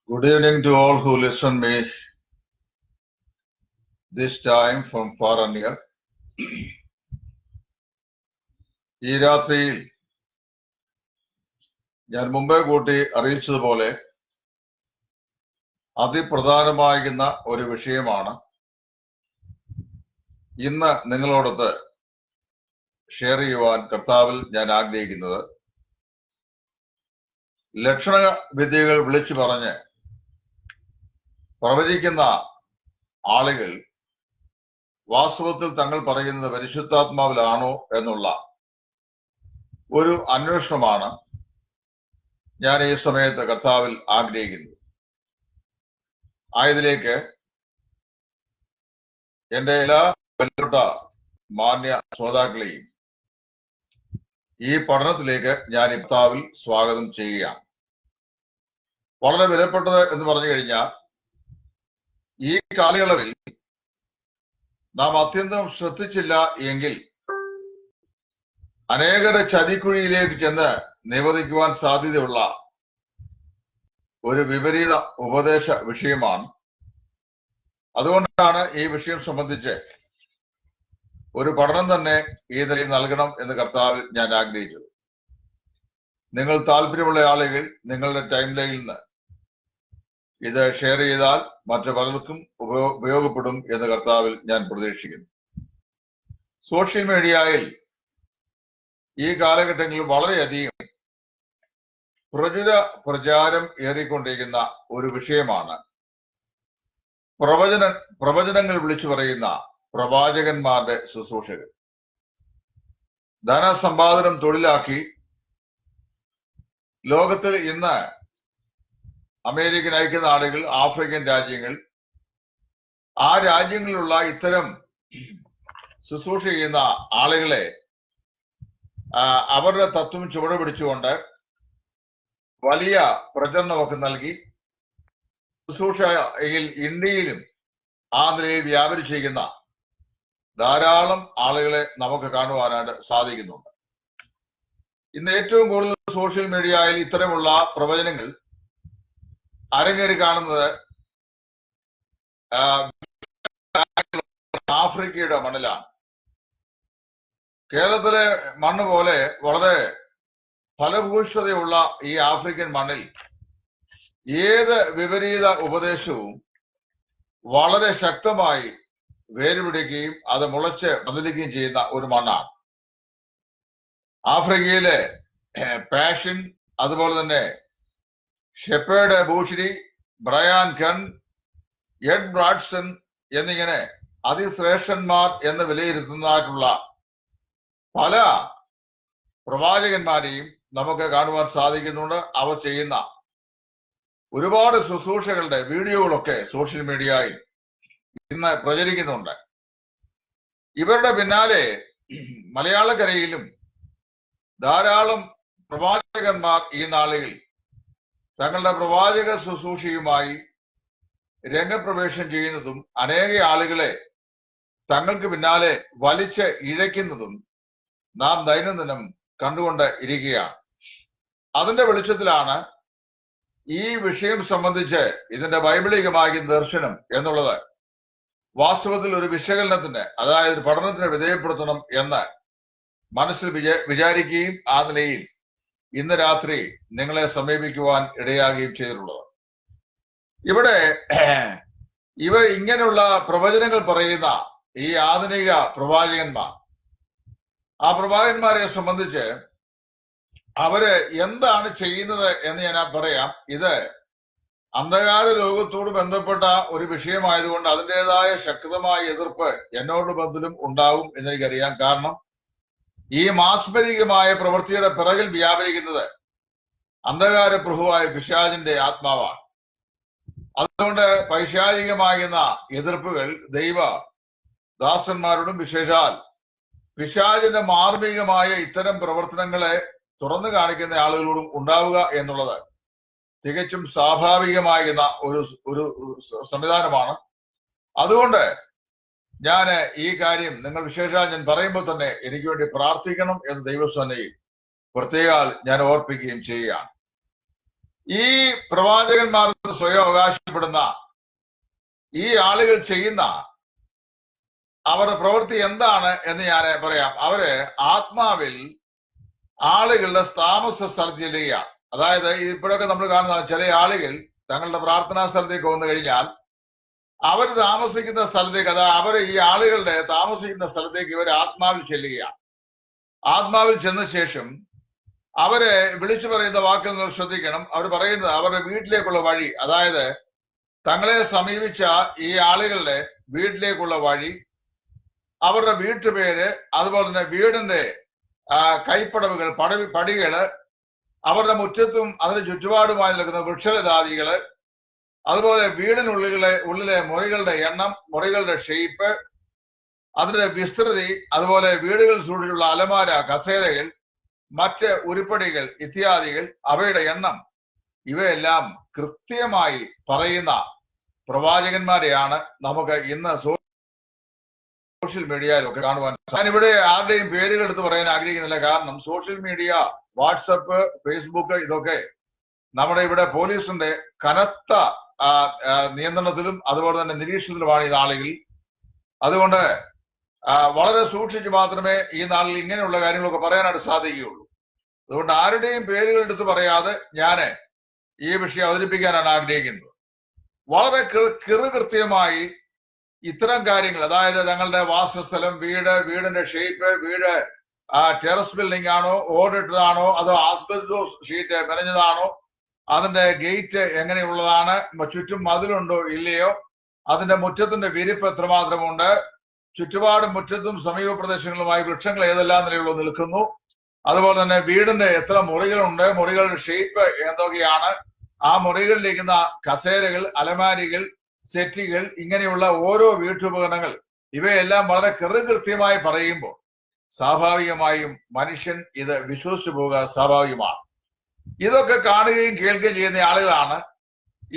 Good evening to all who listen me this time from far and near. ഈ രാത്രിയിൽ ഞാൻ മുമ്പേ കൂട്ടി അറിയിച്ചതുപോലെ അതിപ്രധാനമാകുന്ന ഒരു വിഷയമാണ് ഇന്ന് നിങ്ങളോടൊത്ത് ഷെയർ ചെയ്യുവാൻ കർത്താവിൽ ഞാൻ ആഗ്രഹിക്കുന്നത്. ലക്ഷണ വിദ്യകൾ വിളിച്ചു പറഞ്ഞ് പ്രവചിക്കുന്ന ആളുകൾ വാസ്തവത്തിൽ തങ്ങൾ പറയുന്നത് പരിശുദ്ധാത്മാവിലാണോ എന്നുള്ള ഒരു അന്വേഷണമാണ് ഞാൻ ഈ സമയത്ത് കർത്താവിൽ ആഗ്രഹിക്കുന്നത്. ആയതിലേക്ക് എന്റെ എല്ലാ ബന്ധപ്പെട്ട മാന്യ ശ്രോതാക്കളെയും ഈ പഠനത്തിലേക്ക് ഞാൻ കർത്താവിൽ സ്വാഗതം ചെയ്യുകയാണ്. വളരെ വിലപ്പെട്ടത് എന്ന് പറഞ്ഞു കഴിഞ്ഞാൽ ഈ കാലയളവിൽ നാം അത്യന്തം ശ്രദ്ധിച്ചില്ല എങ്കിൽ അനേകരെ ചതിക്കുഴിയിലേക്ക് ചെന്ന് നിവദിക്കുവാൻ സാധ്യതയുള്ള ഒരു വിപരീത ഉപദേശ വിഷയമാണ്. അതുകൊണ്ടാണ് ഈ വിഷയം സംബന്ധിച്ച് ഒരു പഠനം തന്നെ ഈ നിലയിൽ നൽകണം എന്ന് കർത്താവിൽ ഞാൻ ആഗ്രഹിച്ചത്. നിങ്ങൾ താല്പര്യമുള്ള ആളുകൾ നിങ്ങളുടെ ടൈം ലൈനിൽ നിന്ന് ഇത് ഷെയർ ചെയ്താൽ മറ്റു പലർക്കും ഉപയോഗപ്പെടും എന്ന് കർത്താവിൽ ഞാൻ പ്രതീക്ഷിക്കുന്നു. സോഷ്യൽ മീഡിയയിൽ ഈ കാലഘട്ടങ്ങളിൽ വളരെയധികം പ്രചാരം ഏറിക്കൊണ്ടിരിക്കുന്ന ഒരു വിഷയമാണ് പ്രവചനങ്ങൾ വിളിച്ചു പറയുന്ന പ്രവാചകന്മാരുടെ ശുശ്രൂഷകൾ. ധനസമ്പാദനം തൊഴിലാക്കി ലോകത്തിൽ ഇന്ന് അമേരിക്കൻ ഐക്യനാടുകൾ, ആഫ്രിക്കൻ രാജ്യങ്ങൾ, ആ രാജ്യങ്ങളിലുള്ള ഇത്തരം ശുശ്രൂഷ ചെയ്യുന്ന ആളുകളെ അവരുടെ തത്വം ചുവട് പിടിച്ചുകൊണ്ട് വലിയ പ്രചരണമൊക്കെ നൽകി ശുശ്രൂഷയിൽ ഇന്ത്യയിലും ആ നിലയിൽ വ്യാപരിച്ചിരിക്കുന്ന ധാരാളം ആളുകളെ നമുക്ക് കാണുവാനായിട്ട് സാധിക്കുന്നുണ്ട്. ഇന്ന് ഏറ്റവും കൂടുതൽ സോഷ്യൽ മീഡിയയിൽ ഇത്തരമുള്ള പ്രവചനങ്ങൾ അരങ്ങേറി കാണുന്നത് ആഫ്രിക്കയുടെ മണ്ണിലാണ്. കേരളത്തിലെ മണ്ണ് പോലെ വളരെ ഫലഭൂയിഷ്ഠതയുള്ള ഈ ആഫ്രിക്കൻ മണ്ണിൽ ഏത് വിപരീത ഉപദേശവും വളരെ ശക്തമായി വേരുപിടിക്കുകയും അത് മുളച്ച് പതിലിക്കുകയും ചെയ്യുന്ന ഒരു മണ്ണാണ് ആഫ്രിക്കയിലെ. പാഷൻ, അതുപോലെ തന്നെ ഷെപ്പേർഡ് ബൂഷരി, ബ്രയാൻ കൺ, എഡ് ബ്രാഡ്സൺ എന്നിങ്ങനെ അതിശ്രേഷ്ഠന്മാർ എന്ന് വിലയിരുത്തുന്നതായിട്ടുള്ള പല പ്രവാചകന്മാരെയും നമുക്ക് കാണുവാൻ സാധിക്കുന്നുണ്ട്. അവർ ചെയ്യുന്ന ഒരുപാട് ശുശ്രൂഷകളുടെ വീഡിയോകളൊക്കെ സോഷ്യൽ മീഡിയയിൽ ഇന്ന് പ്രചരിക്കുന്നുണ്ട്. ഇവരുടെ പിന്നാലെ മലയാളക്കരയിലും ധാരാളം പ്രവാചകന്മാർ ഈ നാളുകളിൽ തങ്ങളുടെ പ്രവാചക ശുശ്രൂഷയുമായി രംഗപ്രവേശം ചെയ്യുന്നതും അനേക ആളുകളെ തങ്ങൾക്ക് പിന്നാലെ വലിച്ച് ഇഴയ്ക്കുന്നതും നാം ദൈനംദിനം കണ്ടുകൊണ്ട് ഇരിക്കുകയാണ്. അതിന്റെ വെളിച്ചത്തിലാണ് ഈ വിഷയം സംബന്ധിച്ച് ഇതിന്റെ ബൈബിളികമായ ദർശനം എന്നുള്ളത് വാസ്തവത്തിൽ ഒരു വിശകലനത്തിന്, അതായത് പഠനത്തിന് വിധേയപ്പെടുത്തണം എന്ന് മനസ്സിൽ വിചാരിക്കുകയും ആ നിലയിൽ ഇന്ന് രാത്രി നിങ്ങളെ സമീപിക്കുവാൻ ഇടയാകുകയും ചെയ്തിട്ടുള്ളത്. ഇവിടെ ഇങ്ങനെയുള്ള പ്രവചനങ്ങൾ പറയുന്ന ഈ ആധുനിക പ്രവാചകന്മാർ, ആ പ്രവാചകന്മാരെ സംബന്ധിച്ച് അവര് എന്താണ് ചെയ്യുന്നത് എന്ന് ഞാൻ പറയാം. ഇത് അന്ധകാര ലോകത്തോട് ബന്ധപ്പെട്ട ഒരു വിഷയമായതുകൊണ്ട് അതിൻ്റെതായ ശക്തമായ എതിർപ്പ് എന്നോട് ബന്ധത്തിലും ഉണ്ടാവും എന്നെനിക്കറിയാം. കാരണം ഈ മാസ്മരികമായ പ്രവൃത്തിയുടെ പിറകിൽ വ്യാപരിക്കുന്നത് അന്ധകാര പ്രഭുവായ പിശാചിന്റെ ആത്മാവാണ്. അതുകൊണ്ട് പൈശാചികമാകുന്ന എതിർപ്പുകൾ ദൈവ ദാസന്മാരോടും വിശേഷാൽ പിശാചിന്റെ മാർമികമായ ഇത്തരം പ്രവർത്തനങ്ങളെ തുറന്നു കാണിക്കുന്ന ആളുകളോടും ഉണ്ടാവുക എന്നുള്ളത് തികച്ചും സ്വാഭാവികമാകുന്ന ഒരു സംവിധാനമാണ്. അതുകൊണ്ട് ഞാൻ ഈ കാര്യം നിങ്ങൾ വിശേഷാൽ ഞാൻ പറയുമ്പോൾ തന്നെ എനിക്ക് വേണ്ടി പ്രാർത്ഥിക്കണം എന്ന് ദൈവസന്നയിൽ പ്രത്യേകാൽ ഞാൻ ഓർപ്പിക്കുകയും ചെയ്യുകയാണ്. ഈ പ്രവാചകന്മാരുടെ എന്ന് സ്വയം അവകാശപ്പെടുന്ന ഈ ആളുകൾ ചെയ്യുന്ന അവരുടെ പ്രവൃത്തി എന്താണ് എന്ന് ഞാൻ പറയാം. അവര് ആത്മാവിൽ ആളുകളുടെ താമസ സ്ഥലത്ത് ചെല്ലുകയാണ്. അതായത് ഇപ്പോഴൊക്കെ നമ്മൾ കാണുന്ന ചില ആളുകൾ തങ്ങളുടെ പ്രാർത്ഥനാ സ്ഥലത്തേക്ക് വന്നു കഴിഞ്ഞാൽ അവർ താമസിക്കുന്ന സ്ഥലത്തേക്ക്, അതായത് അവർ ഈ ആളുകളുടെ താമസിക്കുന്ന സ്ഥലത്തേക്ക് ഇവർ ആത്മാവിൽ ചെല്ലുകയാണ്. ആത്മാവിൽ ചെന്ന ശേഷം അവരെ വിളിച്ചു പറയുന്ന വാക്കുകൾ നിങ്ങൾ ശ്രദ്ധിക്കണം. അവർ പറയുന്നത് അവരുടെ വീട്ടിലേക്കുള്ള വഴി, അതായത് തങ്ങളെ സമീപിച്ച ഈ ആളുകളുടെ വീട്ടിലേക്കുള്ള വഴി, അവരുടെ വീട്ടുപേര്, അതുപോലെ തന്നെ വീടിന്റെ കൈപ്പടവുകൾ, പടികള്, അവരുടെ മുറ്റത്തും അതിന് ചുറ്റുപാടുമായി നിൽക്കുന്ന വൃക്ഷലതാദികള്, അതുപോലെ ഉള്ളിലെ മുറികളുടെ എണ്ണം, മുറികളുടെ ഷേപ്പ്, അതിന്റെ വിസ്തൃതി, അതുപോലെ വീടുകൾ സൂക്ഷിച്ചുള്ള അലമാര, കസേരകൾ, മറ്റ് ഉരുപ്പടികൾ ഇത്യാദികൾ, അവയുടെ എണ്ണം, ഇവയെല്ലാം കൃത്യമായി പറയുന്ന പ്രവാചകന്മാരെയാണ് നമുക്ക് ഇന്ന് സോഷ്യൽ മീഡിയയിലൊക്കെ കാണുവാൻ. ഞാനിവിടെ ആരുടെയും പേരുകൾ എടുത്ത് പറയാൻ ആഗ്രഹിക്കുന്നില്ല. കാരണം സോഷ്യൽ മീഡിയ, വാട്സപ്പ്, ഫേസ്ബുക്ക്, ഇതൊക്കെ നമ്മുടെ ഇവിടെ പോലീസിന്റെ കനത്ത നിയന്ത്രണത്തിലും അതുപോലെ തന്നെ നിരീക്ഷണത്തിലുമാണ് ഈ നാളുകൾ. അതുകൊണ്ട് വളരെ സൂക്ഷിച്ച് മാത്രമേ ഈ നാളിൽ ഇങ്ങനെയുള്ള കാര്യങ്ങളൊക്കെ പറയാനായിട്ട് സാധിക്കുകയുള്ളൂ. അതുകൊണ്ട് ആരുടെയും പേരുകൾ എടുത്ത് പറയാതെ ഞാൻ ഈ വിഷയം അവതരിപ്പിക്കാനാണ് ആഗ്രഹിക്കുന്നത്. വളരെ കൃത്യമായി ഇത്തരം കാര്യങ്ങൾ, അതായത് തങ്ങളുടെ വാസസ്ഥലം, വീടിന്റെ ഷേപ്പ്, വീട് ടെറസ് ബിൽഡിംഗ് ആണോ, ഓടിട്ടതാണോ, അതോ ആസ്ബസ്റ്റോസ് ഷീറ്റ് മെനഞ്ഞതാണോ, അതിന്റെ ഗേറ്റ് എങ്ങനെയുള്ളതാണ്, ചുറ്റും മതിലുണ്ടോ ഇല്ലയോ, അതിന്റെ മുറ്റത്തിന്റെ വിരിപ്പ് എത്രമാത്രമുണ്ട്, ചുറ്റുപാടും മുറ്റത്തും സമീപ പ്രദേശങ്ങളുമായി വൃക്ഷങ്ങൾ ഏതെല്ലാം നിലയിലുള്ള നിൽക്കുന്നു, അതുപോലെ തന്നെ വീടിന്റെ എത്ര മുറികളുണ്ട്, മുറികളുടെ ഷേപ്പ് എന്തൊക്കെയാണ്, ആ മുറികളിലിരിക്കുന്ന കസേരകൾ, അലമാരികൾ, സെറ്റികൾ, ഇങ്ങനെയുള്ള ഓരോ വീട്ടുപകരണങ്ങൾ, ഇവയെല്ലാം വളരെ കൃത്യമായി പറയുമ്പോൾ സ്വാഭാവികമായും മനുഷ്യൻ ഇത് വിശ്വസിച്ചു പോവുക സ്വാഭാവികമാണ്. ഇതൊക്കെ കാണുകയും കേൾക്കുകയും ചെയ്യുന്ന ആളുകളാണ്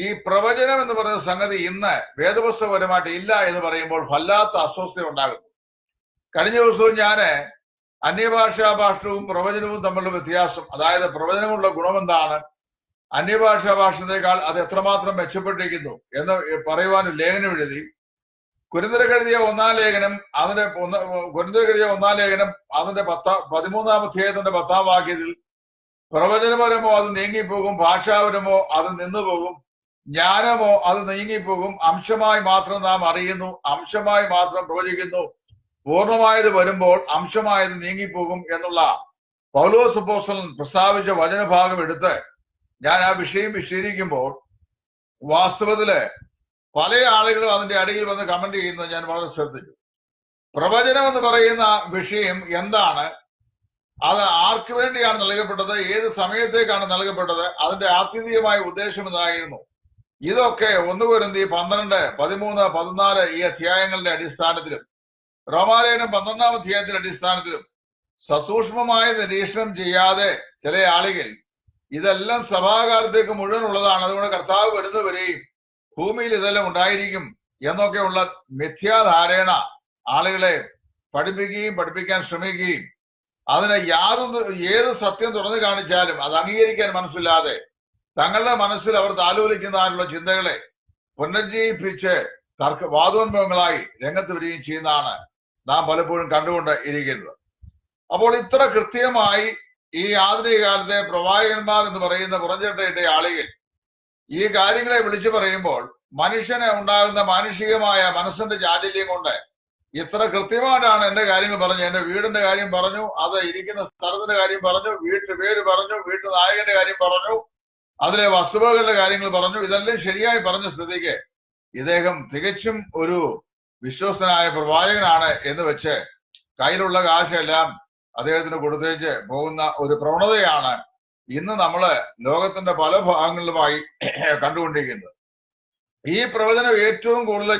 ഈ പ്രവചനം എന്ന് പറയുന്ന സംഗതി ഇന്ന് വേദപുസ്തകപരമായിട്ട് ഇല്ല എന്ന് പറയുമ്പോൾ വല്ലാത്ത അസ്വസ്ഥത ഉണ്ടാകുന്നു. കഴിഞ്ഞ ദിവസവും ഞാന് അന്യഭാഷാ ഭാഷവും പ്രവചനവും തമ്മിലുള്ള വ്യത്യാസം, അതായത് പ്രവചനമുള്ള ഗുണമെന്താണ്, അന്യഭാഷാ ഭാഷത്തേക്കാൾ അത് എത്രമാത്രം മെച്ചപ്പെട്ടിരിക്കുന്നു എന്ന് പറയുവാൻ ലേഖനം എഴുതി. കൊരിന്ത്യർക്കെഴുതിയ ഒന്നാം ലേഖനം അതിന്റെ 13-ാം അധ്യായത്തിന്റെ 10-ാം വാക്യത്തിൽ പ്രവചനപരമോ അത് നീങ്ങിപ്പോകും, ഭാഷാപരമോ അത് നിന്നുപോകും, ജ്ഞാനമോ അത് നീങ്ങിപ്പോകും, അംശമായി മാത്രം നാം അറിയുന്നു, അംശമായി മാത്രം പ്രവചിക്കുന്നു, പൂർണ്ണമായത് വരുമ്പോൾ അംശമായത് നീങ്ങിപ്പോകും എന്നുള്ള പൗലോസ് അപ്പോസ്തലൻ പ്രസ്താവിച്ച വചനഭാഗം എടുത്ത് ഞാൻ ആ വിഷയം വിശദീകരിക്കുമ്പോൾ വാസ്തവത്തില് പല ആളുകളും അതിന്റെ അടിയിൽ വന്ന് കമന്റ് ചെയ്യുന്നത് ഞാൻ വളരെ ശ്രദ്ധിച്ചു. പ്രവചനം എന്ന് പറയുന്ന വിഷയം എന്താണ്, അത് ആർക്ക് വേണ്ടിയാണ് നൽകപ്പെട്ടത്, ഏത് സമയത്തേക്കാണ് നൽകപ്പെട്ടത്, അതിന്റെ ആത്യന്തികമായ ഉദ്ദേശം എന്തായിരുന്നു, ഇതൊക്കെ 1 കൊരിന്ത്യർ 12, 13, 14 ഈ അധ്യായങ്ങളുടെ അടിസ്ഥാനത്തിലും റോമാലേഖനം 12-ാം അധ്യായത്തിന്റെ അടിസ്ഥാനത്തിലും സസൂക്ഷ്മമായ നിരീക്ഷണം ചെയ്യാതെ ചില ആളുകൾ ഇതെല്ലാം സഭാകാലത്തേക്ക് മുഴുവൻ ഉള്ളതാണ്, അതുകൊണ്ട് കർത്താവ് വരുന്നവരെയും ഭൂമിയിൽ ഇതെല്ലാം ഉണ്ടായിരിക്കും എന്നൊക്കെയുള്ള മിഥ്യാധാരണ ആളുകളെ പഠിപ്പിക്കാൻ ശ്രമിക്കുകയും അതിനെ ഏത് സത്യം തുറന്നു കാണിച്ചാലും അത് അംഗീകരിക്കാൻ മനസ്സില്ലാതെ തങ്ങളുടെ മനസ്സിൽ അവർ താലോലിക്കുന്നതിനുള്ള ചിന്തകളെ പുനർജീവിപ്പിച്ച് വാദോന്മുഖങ്ങളായി രംഗത്ത് വരികയും ചെയ്യുന്നതാണ് നാം പലപ്പോഴും കണ്ടുകൊണ്ട് ഇരിക്കുന്നത്. അപ്പോൾ ഇത്ര കൃത്യമായി ഈ ആധുനിക കാലത്തെ പ്രവാചകന്മാർ എന്ന് പറയുന്ന പുറംചട്ടയിട്ട ആളുകൾ ഈ കാര്യങ്ങളെ വിളിച്ചു പറയുമ്പോൾ മനുഷ്യന് ഉണ്ടാകുന്ന മാനുഷികമായ മനസ്സിന്റെ ചാഞ്ചല്യം കൊണ്ട് ഇത്ര കൃത്യമായിട്ടാണ് എന്റെ കാര്യങ്ങൾ പറഞ്ഞു, എന്റെ വീടിന്റെ കാര്യം പറഞ്ഞു, അത് ഇരിക്കുന്ന സ്ഥലത്തിന്റെ കാര്യം പറഞ്ഞു, വീട്ടുപേര് പറഞ്ഞു, വീട്ടു നായകന്റെ കാര്യം പറഞ്ഞു, അതിലെ വസ്തുവകളുടെ കാര്യങ്ങൾ പറഞ്ഞു, ഇതെല്ലാം ശരിയായി പറഞ്ഞ സ്ഥിതിക്ക് ഇദ്ദേഹം തികച്ചും ഒരു വിശ്വസ്തനായ പ്രവാചകനാണ് എന്ന് വെച്ച് കയ്യിലുള്ള കാശെല്ലാം അദ്ദേഹത്തിന് കൊടുത്തേച്ച് പോകുന്ന ഒരു പ്രവണതയാണ് ഇന്ന് നമ്മള് ലോകത്തിന്റെ പല ഭാഗങ്ങളിലുമായി കണ്ടുകൊണ്ടിരിക്കുന്നത്. ഈ പ്രവചനം ഏറ്റവും കൂടുതൽ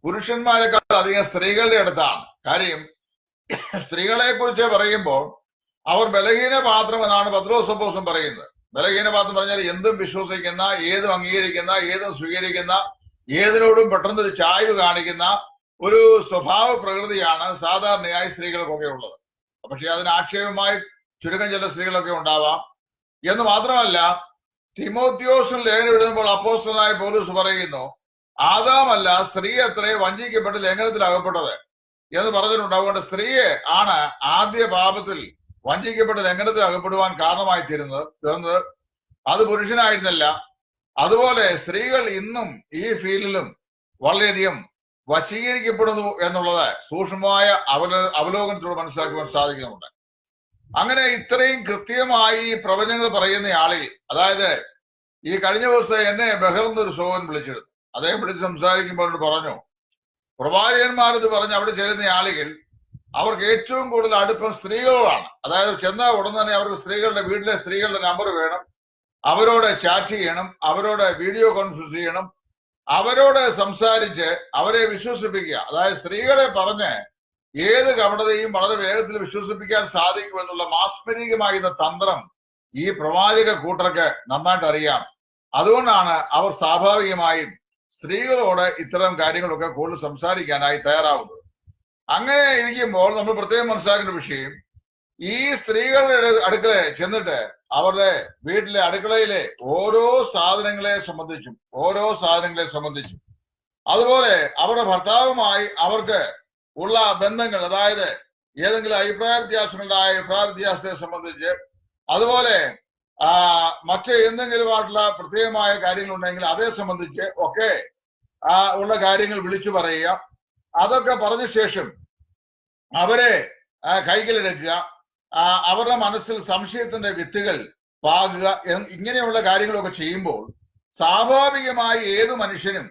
പുരുഷന്മാരെക്കാൾ അധികം സ്ത്രീകളുടെ അടുത്താണ്. കാര്യം സ്ത്രീകളെ കുറിച്ച് പറയുമ്പോൾ അവർ ബലഹീന പാത്രം എന്നാണ് പത്രോസ് അപ്പോസ്തലൻ പറയുന്നത്. ബലഹീന പാത്രം പറഞ്ഞാൽ എന്തും വിശ്വസിക്കുന്ന, ഏതും അംഗീകരിക്കുന്ന, ഏതും സ്വീകരിക്കുന്ന, ഏതിനോടും പെട്ടെന്നൊരു ചായ്വ് കാണിക്കുന്ന ഒരു സ്വഭാവ പ്രകൃതിയാണ് സാധാരണയായി സ്ത്രീകൾക്കൊക്കെ ഉള്ളത്. പക്ഷെ അതിന് ആക്ഷേപമായി ചുരുക്കം ചില സ്ത്രീകളൊക്കെ ഉണ്ടാവാം. എന്ന് മാത്രമല്ല, തിമോത്തിയോസിന് ലേഖനം എഴുതുമ്പോൾ അപ്പോസ്തലനായ പൗലോസ് പറയുന്നു, ആദാമല്ല സ്ത്രീ അത്രേ വഞ്ചിക്കപ്പെട്ട് ലംഘനത്തിൽ അകപ്പെട്ടത് എന്ന് പറഞ്ഞിട്ടുണ്ട്. അതുകൊണ്ട് സ്ത്രീയെ ആണ് ആദ്യ പാപത്തിൽ വഞ്ചിക്കപ്പെട്ട് ലംഘനത്തിൽ അകപ്പെടുവാൻ കാരണമായി തീർന്നത്. അത് പുരുഷനായിരുന്നില്ല. അതുപോലെ സ്ത്രീകൾ ഇന്നും ഈ ഫീൽഡിലും വളരെയധികം വശീകരിക്കപ്പെടുന്നു എന്നുള്ളത് സൂക്ഷ്മമായ അവലോകനത്തിലൂടെ മനസ്സിലാക്കുവാൻ സാധിക്കുന്നുണ്ട്. അങ്ങനെ ഇത്രയും കൃത്യമായി ഈ പ്രവചനങ്ങൾ പറയുന്ന ആളുകൾ, അതായത് ഈ കഴിഞ്ഞ ദിവസം എന്നെ ബഹ്റെന്നൊരു സഹോദരൻ വിളിച്ചിരുന്നു. അദ്ദേഹം വിളിച്ച് സംസാരിക്കുമ്പോൾ പറഞ്ഞു, പ്രവാചകന്മാരെന്ന് പറഞ്ഞ് അവിടെ ചെല്ലുന്ന ആളുകൾ അവർക്ക് ഏറ്റവും കൂടുതൽ അടുപ്പം സ്ത്രീകളോടാണ്. അതായത് ചെന്ന ഉടൻ തന്നെ അവർക്ക് സ്ത്രീകളുടെ വീട്ടിലെ സ്ത്രീകളുടെ നമ്പർ വേണം, അവരോട് ചാറ്റ് ചെയ്യണം, അവരോട് വീഡിയോ കോൺഫറൻസ് ചെയ്യണം, അവരോട് സംസാരിച്ച് അവരെ വിശ്വസിപ്പിക്കുക. അതായത് സ്ത്രീകളെ പറഞ്ഞ് ഏത് കപടതയും വളരെ വേഗത്തിൽ വിശ്വസിപ്പിക്കാൻ സാധിക്കുമെന്നുള്ള മാസ്മരികമായിരുന്ന തന്ത്രം ഈ പ്രവാചക കൂട്ടർക്ക് നന്നായിട്ട് അറിയാം. അതുകൊണ്ടാണ് അവർ സ്വാഭാവികമായും സ്ത്രീകളോട് ഇത്തരം കാര്യങ്ങളൊക്കെ കൂടുതൽ സംസാരിക്കാനായി തയ്യാറാവുന്നത്. അങ്ങനെ ഇരിക്കുമ്പോൾ നമ്മൾ പ്രത്യേകം മനസ്സിലാക്കേണ്ട വിഷയം, ഈ സ്ത്രീകളുടെ അടുക്കളയിൽ ചെന്നിട്ട് അവരുടെ വീട്ടിലെ അടുക്കളയിലെ ഓരോ സാധനങ്ങളെ സംബന്ധിച്ചും അതുപോലെ അവരുടെ ഭർത്താവുമായി അവർക്ക് ഉള്ള ബന്ധങ്ങൾ, അതായത് ഏതെങ്കിലും അഭിപ്രായ വ്യത്യാസത്തെ സംബന്ധിച്ച്, അതുപോലെ മറ്റ് എന്തെങ്കിലുമായിട്ടുള്ള പ്രത്യേകമായ കാര്യങ്ങളുണ്ടെങ്കിൽ അതേ സംബന്ധിച്ച് ഒക്കെ ഉള്ള കാര്യങ്ങൾ വിളിച്ചു പറയുക. അതൊക്കെ പറഞ്ഞ ശേഷം അവരെ കൈകളിലെടുക്കുക, അവരുടെ മനസ്സിൽ സംശയത്തിന്റെ വിത്തുകൾ പാകുക. ഇങ്ങനെയുള്ള കാര്യങ്ങളൊക്കെ ചെയ്യുമ്പോൾ സ്വാഭാവികമായി ഏതു മനുഷ്യനും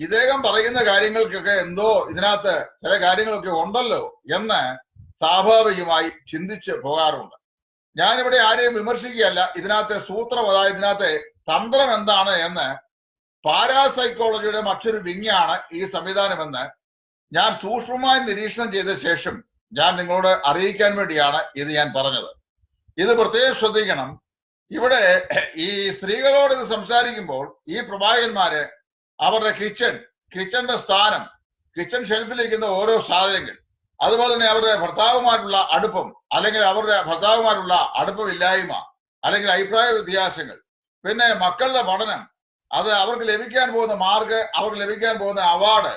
ഇദ്ദേഹം പറയുന്ന കാര്യങ്ങൾക്കൊക്കെ എന്തോ ഇതിനകത്ത് ചില കാര്യങ്ങളൊക്കെ ഉണ്ടല്ലോ എന്ന് സ്വാഭാവികമായി ചിന്തിച്ച് പോകാറുണ്ട്. ഞാനിവിടെ ആരെയും വിമർശിക്കുകയല്ല. ഇതിനകത്തെ സൂത്രം, അതായത് ഇതിനകത്തെ തന്ത്രം എന്താണ് എന്ന് പാരാസൈക്കോളജിയുടെ മറ്റൊരു വിങ്ങാണ് ഈ സംവിധാനമെന്ന് ഞാൻ സൂക്ഷ്മമായി നിരീക്ഷണം ചെയ്ത ശേഷം ഞാൻ നിങ്ങളോട് അറിയിക്കാൻ വേണ്ടിയാണ് ഇത് ഞാൻ പറഞ്ഞത്. ഇത് പ്രത്യേകം ശ്രദ്ധിക്കണം. ഇവിടെ ഈ സ്ത്രീകളോട് ഇത് സംസാരിക്കുമ്പോൾ ഈ പ്രവാചകന്മാര് അവരുടെ കിച്ചന്റെ സ്ഥാനം, കിച്ചൺ ഷെൽഫിലിരിക്കുന്ന ഓരോ സാധനങ്ങൾ, അതുപോലെ തന്നെ അവരുടെ ഭർത്താവുമായിട്ടുള്ള അടുപ്പം, അല്ലെങ്കിൽ അവരുടെ ഭർത്താവുമായിട്ടുള്ള അടുപ്പമില്ലായ്മ, അല്ലെങ്കിൽ അഭിപ്രായ വ്യത്യാസങ്ങൾ, പിന്നെ മക്കളുടെ പഠനം, അത് അവർക്ക് ലഭിക്കാൻ പോകുന്ന മാർക്ക്, അവർക്ക് ലഭിക്കാൻ പോകുന്ന അവാർഡ്,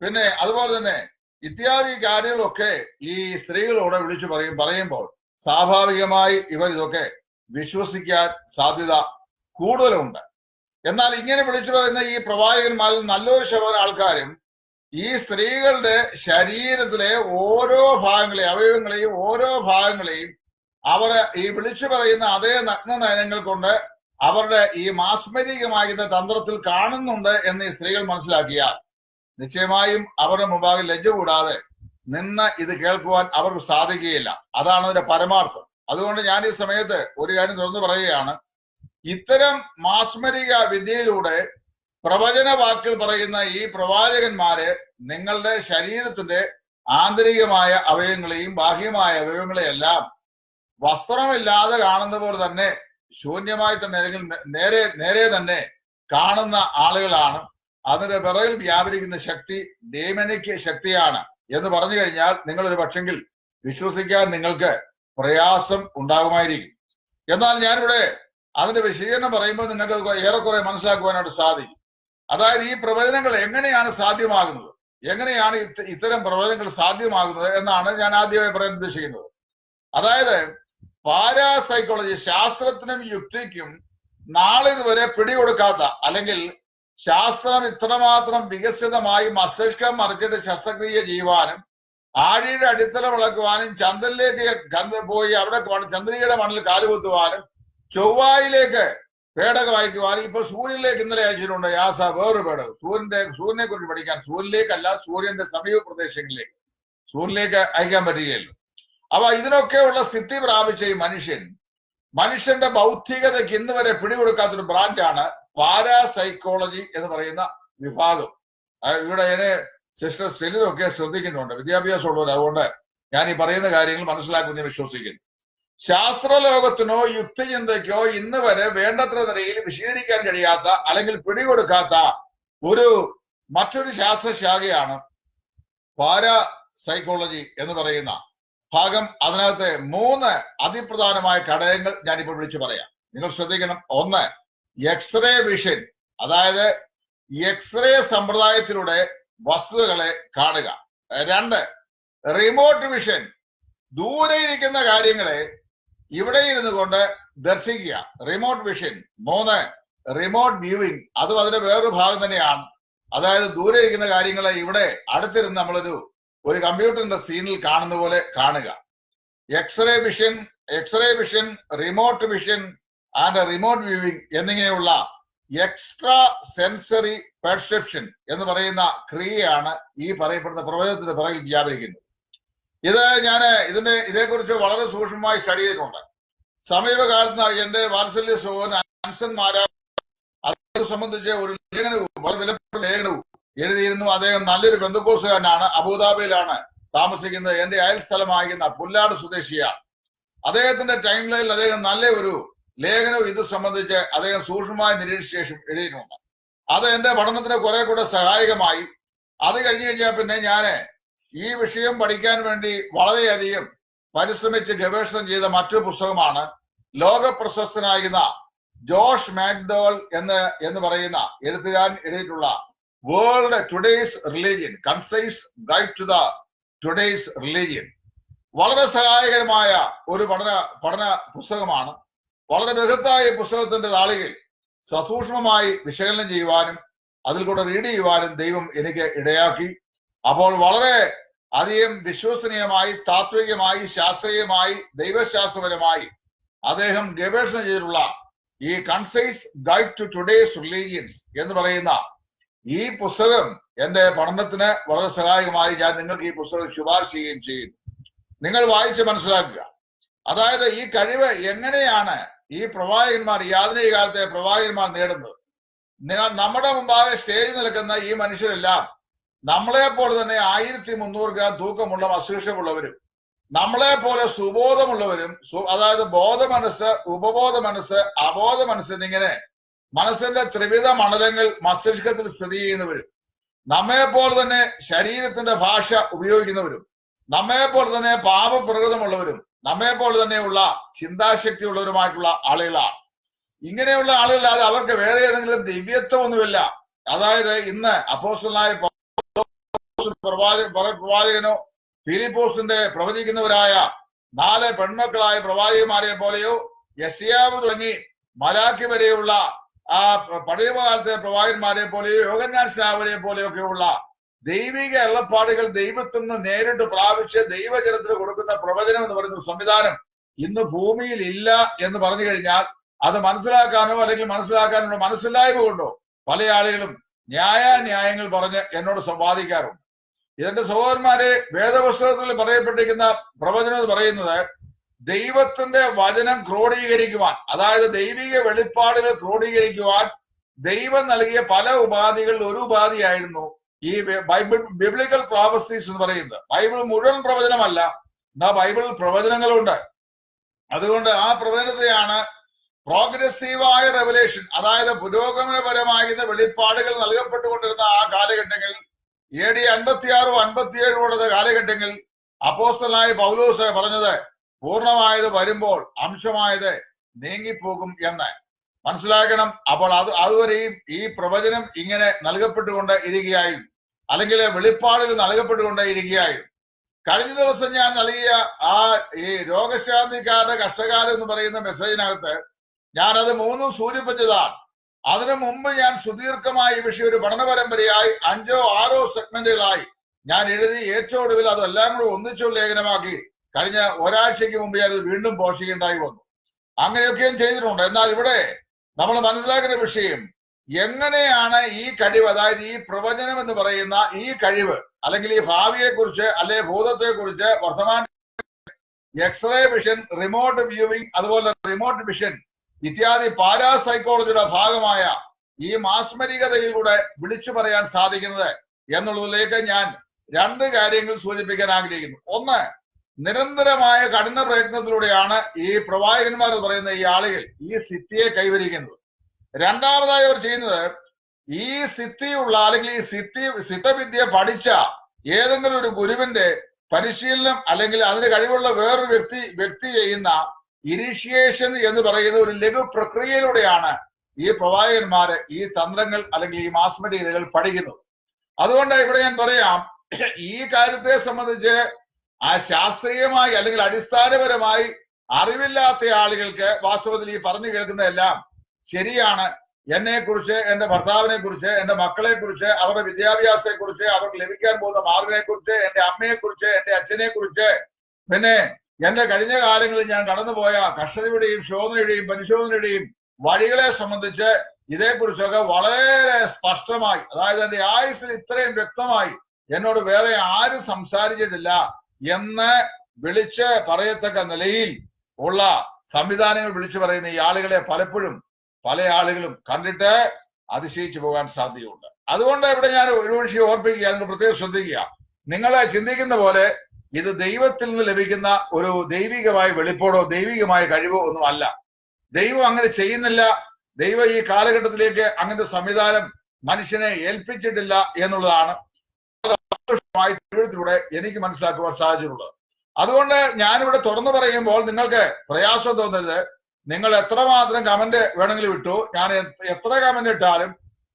പിന്നെ അതുപോലെ തന്നെ ഇത്യാദി കാര്യങ്ങളൊക്കെ ഈ സ്ത്രീകളോട് വിളിച്ചു പറയുമ്പോൾ സ്വാഭാവികമായി ഇവർ ഇതൊക്കെ വിശ്വസിക്കാൻ സാധ്യത കൂടുതലുണ്ട്. എന്നാൽ ഇങ്ങനെ വിളിച്ചു പറയുന്ന ഈ പ്രവാചകന്മാരിൽ നല്ലൊരു ശതമാനം ആൾക്കാരും ഈ സ്ത്രീകളുടെ ശരീരത്തിലെ ഓരോ ഭാഗങ്ങളെയും, അവയവങ്ങളെയും ഓരോ ഭാഗങ്ങളെയും അവർ ഈ വിളിച്ചു പറയുന്ന അതേ നഗ്നനയനങ്ങൾ കൊണ്ട് അവരുടെ ഈ മാസ്മരികമാകുന്ന തന്ത്രത്തിൽ കാണുന്നുണ്ട് എന്ന് ഈ സ്ത്രീകൾ മനസ്സിലാക്കിയാൽ നിശ്ചയമായും അവരുടെ മുമ്പാകെ ലജ്ജ കൂടാതെ നിന്ന് ഇത് കേൾക്കുവാൻ അവർക്ക് സാധിക്കുകയില്ല. അതാണ് അതിന്റെ പരമാർത്ഥം. അതുകൊണ്ട് ഞാൻ ഈ സമയത്ത് ഒരു കാര്യം തുറന്നു പറയുകയാണ്. ഇത്തരം മാസ്മരിക വിദ്യയിലൂടെ പ്രവചന വാക്കിൽ പറയുന്ന ഈ പ്രവാചകന്മാര് നിങ്ങളുടെ ശരീരത്തിന്റെ ആന്തരികമായ അവയവങ്ങളെയും ബാഹ്യമായ അവയവങ്ങളെയെല്ലാം വസ്ത്രമില്ലാതെ കാണുന്ന പോലെ തന്നെ ശൂന്യമായി തന്നെ, അല്ലെങ്കിൽ നേരെ തന്നെ കാണുന്ന ആളുകളാണ്. അതിന്റെ പിറകിൽ വ്യാപരിക്കുന്ന ശക്തി ഡീമനിക് ശക്തിയാണ് എന്ന് പറഞ്ഞു കഴിഞ്ഞാൽ നിങ്ങളൊരു പക്ഷെങ്കിൽ വിശ്വസിക്കാൻ നിങ്ങൾക്ക് പ്രയാസം ഉണ്ടാകുമായിരിക്കും. എന്നാൽ ഞാനിവിടെ അതിന്റെ വിശദീകരണം പറയുമ്പോൾ നിങ്ങൾക്ക് ഏറെക്കുറെ മനസ്സിലാക്കുവാനായിട്ട് സാധിക്കും. അതായത് ഈ പ്രവചനങ്ങൾ എങ്ങനെയാണ് സാധ്യമാകുന്നത്, എങ്ങനെയാണ് ഇത്തരം പ്രവചനങ്ങൾ സാധ്യമാകുന്നത് എന്നാണ് ഞാൻ ആദ്യമായി പറയാൻ ഉദ്ദേശിക്കുന്നത്. അതായത് പാരാസൈക്കോളജി, ശാസ്ത്രത്തിനും യുക്തിക്കും നാളിതുവരെ പിടികൊടുക്കാത്ത, അല്ലെങ്കിൽ ശാസ്ത്രം ഇത്രമാത്രം വികസിതമായി മസ്തിഷ്കം മറിച്ചിട്ട് ശസ്ത്രക്രിയ ചെയ്യുവാനും ആഴിയുടെ അടിത്തറ വിളക്കുവാനും ചന്ദ്രനിലേക്ക് പോയി അവിടെ ചന്ദ്രികയുടെ മണ്ണിൽ കാലുകുത്തുവാനും ചൊവ്വായിലേക്ക് പേടകം അയക്കുവാനും, ഇപ്പൊ സൂര്യനിലേക്ക് ഇന്നലെ അയച്ചിട്ടുണ്ട് യാസ വേറൊരു പേടകം, സൂര്യനെ കുറിച്ച് പഠിക്കാൻ. സൂര്യനിലേക്കല്ല, സൂര്യന്റെ സമീപ പ്രദേശങ്ങളിലേക്ക്, സൂര്യനിലേക്ക് അയക്കാൻ പറ്റുകയല്ലോ. അപ്പൊ ഇതിനൊക്കെയുള്ള സിദ്ധി പ്രാപിച്ച ഈ മനുഷ്യന്റെ ബൗദ്ധികതയ്ക്ക് ഇന്ന് വരെ പിടികൊടുക്കാത്തൊരു ബ്രാഞ്ചാണ് പാരാസൈക്കോളജി എന്ന് പറയുന്ന വിഭാഗം. ഇവിടെ എന്നെ സിസ്റ്റർ സെലിനൊക്കെ ശ്രദ്ധിക്കുന്നുണ്ട്, വിദ്യാഭ്യാസമുള്ളവർ. അതുകൊണ്ട് ഞാൻ ഈ പറയുന്ന കാര്യങ്ങൾ മനസ്സിലാക്കുമെന്ന് വിശ്വസിക്കുന്നു. ശാസ്ത്രലോകത്തിനോ യുക്തിചിന്തയ്ക്കോ ഇന്ന് വരെ വേണ്ടത്ര നിലയിൽ വിശദീകരിക്കാൻ കഴിയാത്ത, അല്ലെങ്കിൽ പിടികൊടുക്കാത്ത മറ്റൊരു ശാസ്ത്രശാഖയാണ് പാരാസൈക്കോളജി എന്ന് പറയുന്ന ഭാഗം. അതിനകത്ത് 3 അതിപ്രധാനമായ ഘടകങ്ങൾ ഞാനിപ്പോൾ വിളിച്ചു പറയാം. നിങ്ങൾ ശ്രദ്ധിക്കണം. 1, എക്സ്റേ വിഷൻ, അതായത് എക്സ്റേ സമ്പ്രദായത്തിലൂടെ വസ്തുതകളെ കാണുക. 2, റിമോട്ട് വിഷൻ, ദൂരെ ഇരിക്കുന്ന കാര്യങ്ങളെ ഇവിടെ ഇരുന്നു കൊണ്ട് ദർശിക്കുക, റിമോട്ട് വിഷൻ. 3, റിമോട്ട് വ്യൂവിംഗ്, അതും അതിന്റെ വേറൊരു ഭാഗം തന്നെയാണ്. അതായത് ദൂരെ ഇരിക്കുന്ന കാര്യങ്ങളെ ഇവിടെ അടുത്തിരുന്ന് നമ്മളൊരു കമ്പ്യൂട്ടറിന്റെ സീനിൽ കാണുന്ന പോലെ കാണുക. X-ray vision, remote vision and remote viewing എന്നിങ്ങനെയുള്ള എക്സ്ട്രാ സെൻസറി പെർസെപ്ഷൻ എന്ന് പറയുന്ന ക്രിയയാണ് ഈ പറയപ്പെടുന്ന പ്രവചനത്തിന്റെ പിറകിൽ വ്യാപരിക്കുന്നത്. ഇത് ഞാൻ ഇതേക്കുറിച്ച് വളരെ സൂക്ഷ്മമായി സ്റ്റഡി ചെയ്തിട്ടുണ്ട്. സമീപകാലത്ത് എന്റെ വാത്സല്യ സഹോദരൻ അൻസൻ മാരാ അത് സംബന്ധിച്ച് ഒരു ലേഖനവും, വളരെ വിലപ്പെട്ട ലേഖനവും എഴുതിയിരുന്നു. അദ്ദേഹം നല്ലൊരു ബന്ധുക്കോസുകാരനാണ്, അബുദാബിയിലാണ് താമസിക്കുന്നത്. എന്റെ അയൽ സ്ഥലമായിരുന്ന പുല്ലാട് സ്വദേശിയാണ്. അദ്ദേഹത്തിന്റെ ടൈം ലൈനിൽ അദ്ദേഹം നല്ല ഒരു ലേഖനവും ഇത് സംബന്ധിച്ച് അദ്ദേഹം സൂക്ഷ്മമായി നിരീക്ഷിച്ച ശേഷം എഴുതിയിട്ടുണ്ട്. അത് എന്റെ പഠനത്തിന് കുറെ കൂടെ സഹായകമായി. അത് കഴിഞ്ഞു കഴിഞ്ഞാൽ പിന്നെ ഞാൻ ഈ വിഷയം പഠിക്കാൻ വേണ്ടി വളരെയധികം പരിശ്രമിച്ച് ഗവേഷണം ചെയ്ത മറ്റൊരു പുസ്തകമാണ് ലോക പ്രശസ്തനായിരുന്ന ജോഷ് മാക്ഡോവൽ എന്ന് പറയുന്ന എഴുത്തുകാരൻ എഴുതിയിട്ടുള്ള world today's religion, concise guide to the today's religion. വളരെ സഹായകരമായ ഒരു പഠന പുസ്തകമാണ്. വളരെ ബൃഹത്തായ പുസ്തകത്തിന്റെ താളുകൾ സസൂക്ഷ്മമായി വിശകലനം ചെയ്യുവാനും അതിൽ കൂടെ റീഡ് ചെയ്യുവാനും ദൈവം എനിക്ക് ഇടയാക്കി. അപ്പോൾ വളരെ അധികം വിശ്വസനീയമായി, താത്വികമായി, ശാസ്ത്രീയമായി, ദൈവശാസ്ത്രപരമായി അദ്ദേഹം ഗവേഷണം ചെയ്തിട്ടുള്ള ഈ concise guide to today's religions എന്ന് പറയുന്ന ഈ പുസ്തകം എന്റെ പഠനത്തിന് വളരെ സഹായകമായി. ഞാൻ നിങ്ങൾക്ക് ഈ പുസ്തകം ശുപാർശ ചെയ്യുകയും ചെയ്യുന്നു. നിങ്ങൾ വായിച്ച് മനസ്സിലാക്കുക. അതായത് ഈ കഴിവ് എങ്ങനെയാണ് ഈ പ്രവാചകന്മാർ, ഈ ആധുനിക കാലത്തെ പ്രവാചകന്മാർ നേടുന്നത്? നമ്മുടെ മുമ്പാകെ സ്റ്റേജിൽ നിൽക്കുന്ന ഈ മനുഷ്യരെല്ലാം നമ്മളെപ്പോലെ തന്നെ 1300 ഗ്രാം തൂക്കമുള്ള മസ്തിഷ്കമുള്ളവരും നമ്മളെപ്പോലെ സുബോധമുള്ളവരും, അതായത് ബോധമനസ്സ്, ഉപബോധ മനസ്സ്, അബോധ മനസ്സ് എന്നിങ്ങനെ മനസ്സിന്റെ ത്രിവിധ മണ്ഡലങ്ങൾ മസ്തിഷ്കത്തിൽ സ്ഥിതി ചെയ്യുന്നവരും, നമ്മെപ്പോലെ തന്നെ ശരീരത്തിന്റെ ഭാഷ ഉപയോഗിക്കുന്നവരും, നമ്മെപ്പോലെ തന്നെ പാപപ്രകൃതമുള്ളവരും, നമ്മെപ്പോലെ തന്നെയുള്ള ചിന്താശക്തി ഉള്ളവരുമായിട്ടുള്ള ആളുകളാണ്. ഇങ്ങനെയുള്ള ആളുകളല്ലാതെ അവർക്ക് വേറെ ഏതെങ്കിലും ദിവ്യത്വമൊന്നുമില്ല. അതായത് ഇന്ന് അപ്പോസ്തലനായ പ്രവാചകനോ ഫിലിപ്പോസിന്റെ പ്രവചിക്കുന്നവരായ 4 പെൺമക്കളായ പ്രവാചകന്മാരെ പോലെയോ യെശയ്യാവ് തുടങ്ങി മലാക്കി വരെയുള്ള ആ പഴയകാലത്തെ പ്രവാചകന്മാരെ പോലെയോ യോഹന്നാൻ സ്നാപകരെ പോലെയൊക്കെയുള്ള ദൈവിക എള്ളപ്പാടുകൾ ദൈവത്തിൽ നിന്ന് നേരിട്ട് പ്രാപിച്ച് ദൈവജനത്തിന് കൊടുക്കുന്ന പ്രവചനം എന്ന് പറയുന്ന സംവിധാനം ഇന്ന് ഭൂമിയിൽ ഇല്ല എന്ന് പറഞ്ഞു കഴിഞ്ഞാൽ അത് മനസ്സിലാക്കാനോ അല്ലെങ്കിൽ മനസ്സിലാക്കാനുള്ള മനസ്സില്ലായ്മ കൊണ്ടോ പല ആളുകളും ന്യായങ്ങൾ പറഞ്ഞ് എന്നോട് സംവാദിക്കാറുണ്ട്. ഇതിന്റെ സഹോദരന്മാരെ, വേദപുസ്തകത്തിൽ പറയപ്പെട്ടിരിക്കുന്ന പ്രവചനം എന്ന് പറയുന്നത് ദൈവത്തിന്റെ വചനം ക്രോഡീകരിക്കുവാൻ, അതായത് ദൈവിക വെളിപ്പാടുകൾ ക്രോഡീകരിക്കുവാൻ ദൈവം നൽകിയ പല ഉപാധികളിൽ ഒരു ഉപാധിയായിരുന്നു ഈ ബിബ്ലിക്കൽ പ്രോഫസീസ് എന്ന് പറയുന്നത്. ബൈബിൾ മുഴുവൻ പ്രവചനമല്ല, എന്നാ ബൈബിളിൽ പ്രവചനങ്ങളുണ്ട്. അതുകൊണ്ട് ആ പ്രവചനത്തെയാണ് പ്രോഗ്രസീവായ റെവലേഷൻ, അതായത് പുരോഗമനപരമായിരുന്ന വെളിപ്പാടുകൾ നൽകപ്പെട്ടുകൊണ്ടിരുന്ന ആ കാലഘട്ടങ്ങളിൽ AD 56 57 കാലഘട്ടങ്ങളിൽ അപ്പോസ്തലനായ പൗലോസ് പറഞ്ഞത് പൂർണ്ണമായത് വരുമ്പോൾ അംശമായത് നീങ്ങിപ്പോകും എന്ന് മനസ്സിലാക്കണം. അപ്പോൾ അതുവരെയും ഈ പ്രവചനം ഇങ്ങനെ നൽകപ്പെട്ടുകൊണ്ട് ഇരിക്കുകയായിരുന്നു, അല്ലെങ്കിൽ വെളിപ്പാടുകൾ നൽകപ്പെട്ടുകൊണ്ട് ഇരിക്കുകയായിരുന്നു. കഴിഞ്ഞ ദിവസം ഞാൻ നൽകിയ ഈ രോഗശാന്തിക്കാരുടെ കഷ്ടകാലം എന്ന് പറയുന്ന മെസ്സേജിനകത്ത് ഞാനത് 3 സൂചിപ്പിച്ചതാണ്. അതിനു മുമ്പ് ഞാൻ സുദീർഘമായ ഈ വിഷയം ഒരു പഠന പരമ്പരയായി 5 or 6 സെഗ്മെന്റുകളായി ഞാൻ എഴുതി ഏറ്റവും ഒടുവിൽ അതെല്ലാം കൂടെ ഒന്നിച്ചു ലേഖനമാക്കി കഴിഞ്ഞ ഒരാഴ്ചയ്ക്ക് മുമ്പ് ഞാനത് വീണ്ടും പോഷിക്കേണ്ടായി വന്നു. അങ്ങനെയൊക്കെയും ചെയ്തിട്ടുണ്ട്. എന്നാൽ ഇവിടെ നമ്മൾ മനസ്സിലാക്കുന്ന വിഷയം എങ്ങനെയാണ് ഈ കഴിവ്, അതായത് ഈ പ്രവചനം എന്ന് പറയുന്ന ഈ കഴിവ്, അല്ലെങ്കിൽ ഈ ഭാവിയെ കുറിച്ച് അല്ലെ ഭൂതത്തെ കുറിച്ച് വർത്തമാന എക്സ്റേ വിഷൻ, റിമോട്ട് വ്യൂവിംഗ്, അതുപോലെ റിമോട്ട് വിഷൻ ഇത്യാദി പാരാസൈക്കോളജിയുടെ ഭാഗമായ ഈ മാസ്മരികതയിലൂടെ വിളിച്ചു പറയാൻ സാധിക്കുന്നത് എന്നുള്ളതിലേക്ക് ഞാൻ 2 കാര്യങ്ങൾ സൂചിപ്പിക്കാൻ ആഗ്രഹിക്കുന്നു. ഒന്ന്, നിരന്തരമായ കഠിന പ്രയത്നത്തിലൂടെയാണ് ഈ പ്രവാചകന്മാർ എന്ന് പറയുന്ന ഈ ആളുകൾ ഈ സിദ്ധിയെ കൈവരിക്കുന്നത്. രണ്ടാമതായി അവർ ചെയ്യുന്നത് ഈ സിദ്ധിയുള്ള അല്ലെങ്കിൽ ഈ സിദ്ധവിദ്യ പഠിച്ച ഏതെങ്കിലും ഒരു ഗുരുവിന്റെ പരിശീലനം അല്ലെങ്കിൽ അതിന് കഴിവുള്ള വേറൊരു വ്യക്തി ചെയ്യുന്ന ഇനീഷ്യേഷൻ എന്ന് പറയുന്ന ഒരു ലഘു പ്രക്രിയയിലൂടെയാണ് ഈ പ്രവാചകന്മാര് ഈ തന്ത്രങ്ങൾ അല്ലെങ്കിൽ ഈ മാസ് മെറ്റീരിയലുകൾ പഠിക്കുന്നത്. അതുകൊണ്ട് ഇവിടെ ഞാൻ പറയാം, ഈ കാര്യത്തെ സംബന്ധിച്ച് ആ ശാസ്ത്രീയമായി അല്ലെങ്കിൽ അടിസ്ഥാനപരമായി അറിവില്ലാത്ത ആളുകൾക്ക് വാസ്തവത്തിൽ ഈ പറഞ്ഞു കേൾക്കുന്നതെല്ലാം ശരിയാണ്. എന്നെ കുറിച്ച്, എന്റെ ഭർത്താവിനെ കുറിച്ച്, എന്റെ മക്കളെ കുറിച്ച്, അവരുടെ വിദ്യാഭ്യാസത്തെ കുറിച്ച്, അവർക്ക് ലഭിക്കാൻ പോകുന്ന മാർഗിനെ കുറിച്ച്, എന്റെ അമ്മയെ കുറിച്ച്, എന്റെ അച്ഛനെ കുറിച്ച്, പിന്നെ എന്റെ കഴിഞ്ഞ കാലങ്ങളിൽ ഞാൻ കടന്നുപോയ കഷ്ടതയുടെയും ശോധനയുടെയും പരിശോധനയുടെയും വഴികളെ സംബന്ധിച്ച് ഇതേക്കുറിച്ചൊക്കെ വളരെ സ്പഷ്ടമായി, അതായത് എന്റെ ആയുസ്സിൽ ഇത്രയും വ്യക്തമായി എന്നോട് വേറെ ആരും സംസാരിച്ചിട്ടില്ല എന്ന് വിളിച്ച് പറയത്തക്ക നിലയിൽ ഉള്ള സംവിധാനങ്ങൾ വിളിച്ചു പറയുന്ന ഈ ആളുകളെ പലപ്പോഴും പല ആളുകളും കണ്ടിട്ട് അതിശയിച്ചു പോകാൻ സാധ്യതയുണ്ട്. അതുകൊണ്ട് ഇവിടെ ഞാൻ ഒരു വിഷയം ഓർപ്പിക്കുക, നിങ്ങൾ പ്രത്യേകം ശ്രദ്ധിക്കുക. നിങ്ങളെ ചിന്തിക്കുന്ന പോലെ ഇത് ദൈവത്തിൽ നിന്ന് ലഭിക്കുന്ന ഒരു ദൈവികമായ വെളിപ്പാടോ ദൈവികമായ കഴിവോ ഒന്നും അല്ല. ദൈവം അങ്ങനെ ചെയ്യുന്നില്ല. ദൈവം ഈ കാലഘട്ടത്തിലേക്ക് അങ്ങനത്തെ സംവിധാനം മനുഷ്യനെ ഏൽപ്പിച്ചിട്ടില്ല എന്നുള്ളതാണ് ജീവിതത്തിലൂടെ എനിക്ക് മനസ്സിലാക്കുവാൻ സാധിച്ചിട്ടുള്ളത്. അതുകൊണ്ട് ഞാനിവിടെ തുറന്നു പറയുമ്പോൾ നിങ്ങൾക്ക് പ്രയാസം തോന്നരുത്. നിങ്ങൾ എത്രമാത്രം കമന്റ് വേണമെങ്കിലും ഇട്ടു, ഞാൻ എത്ര കമന്റ് ഇട്ടാലും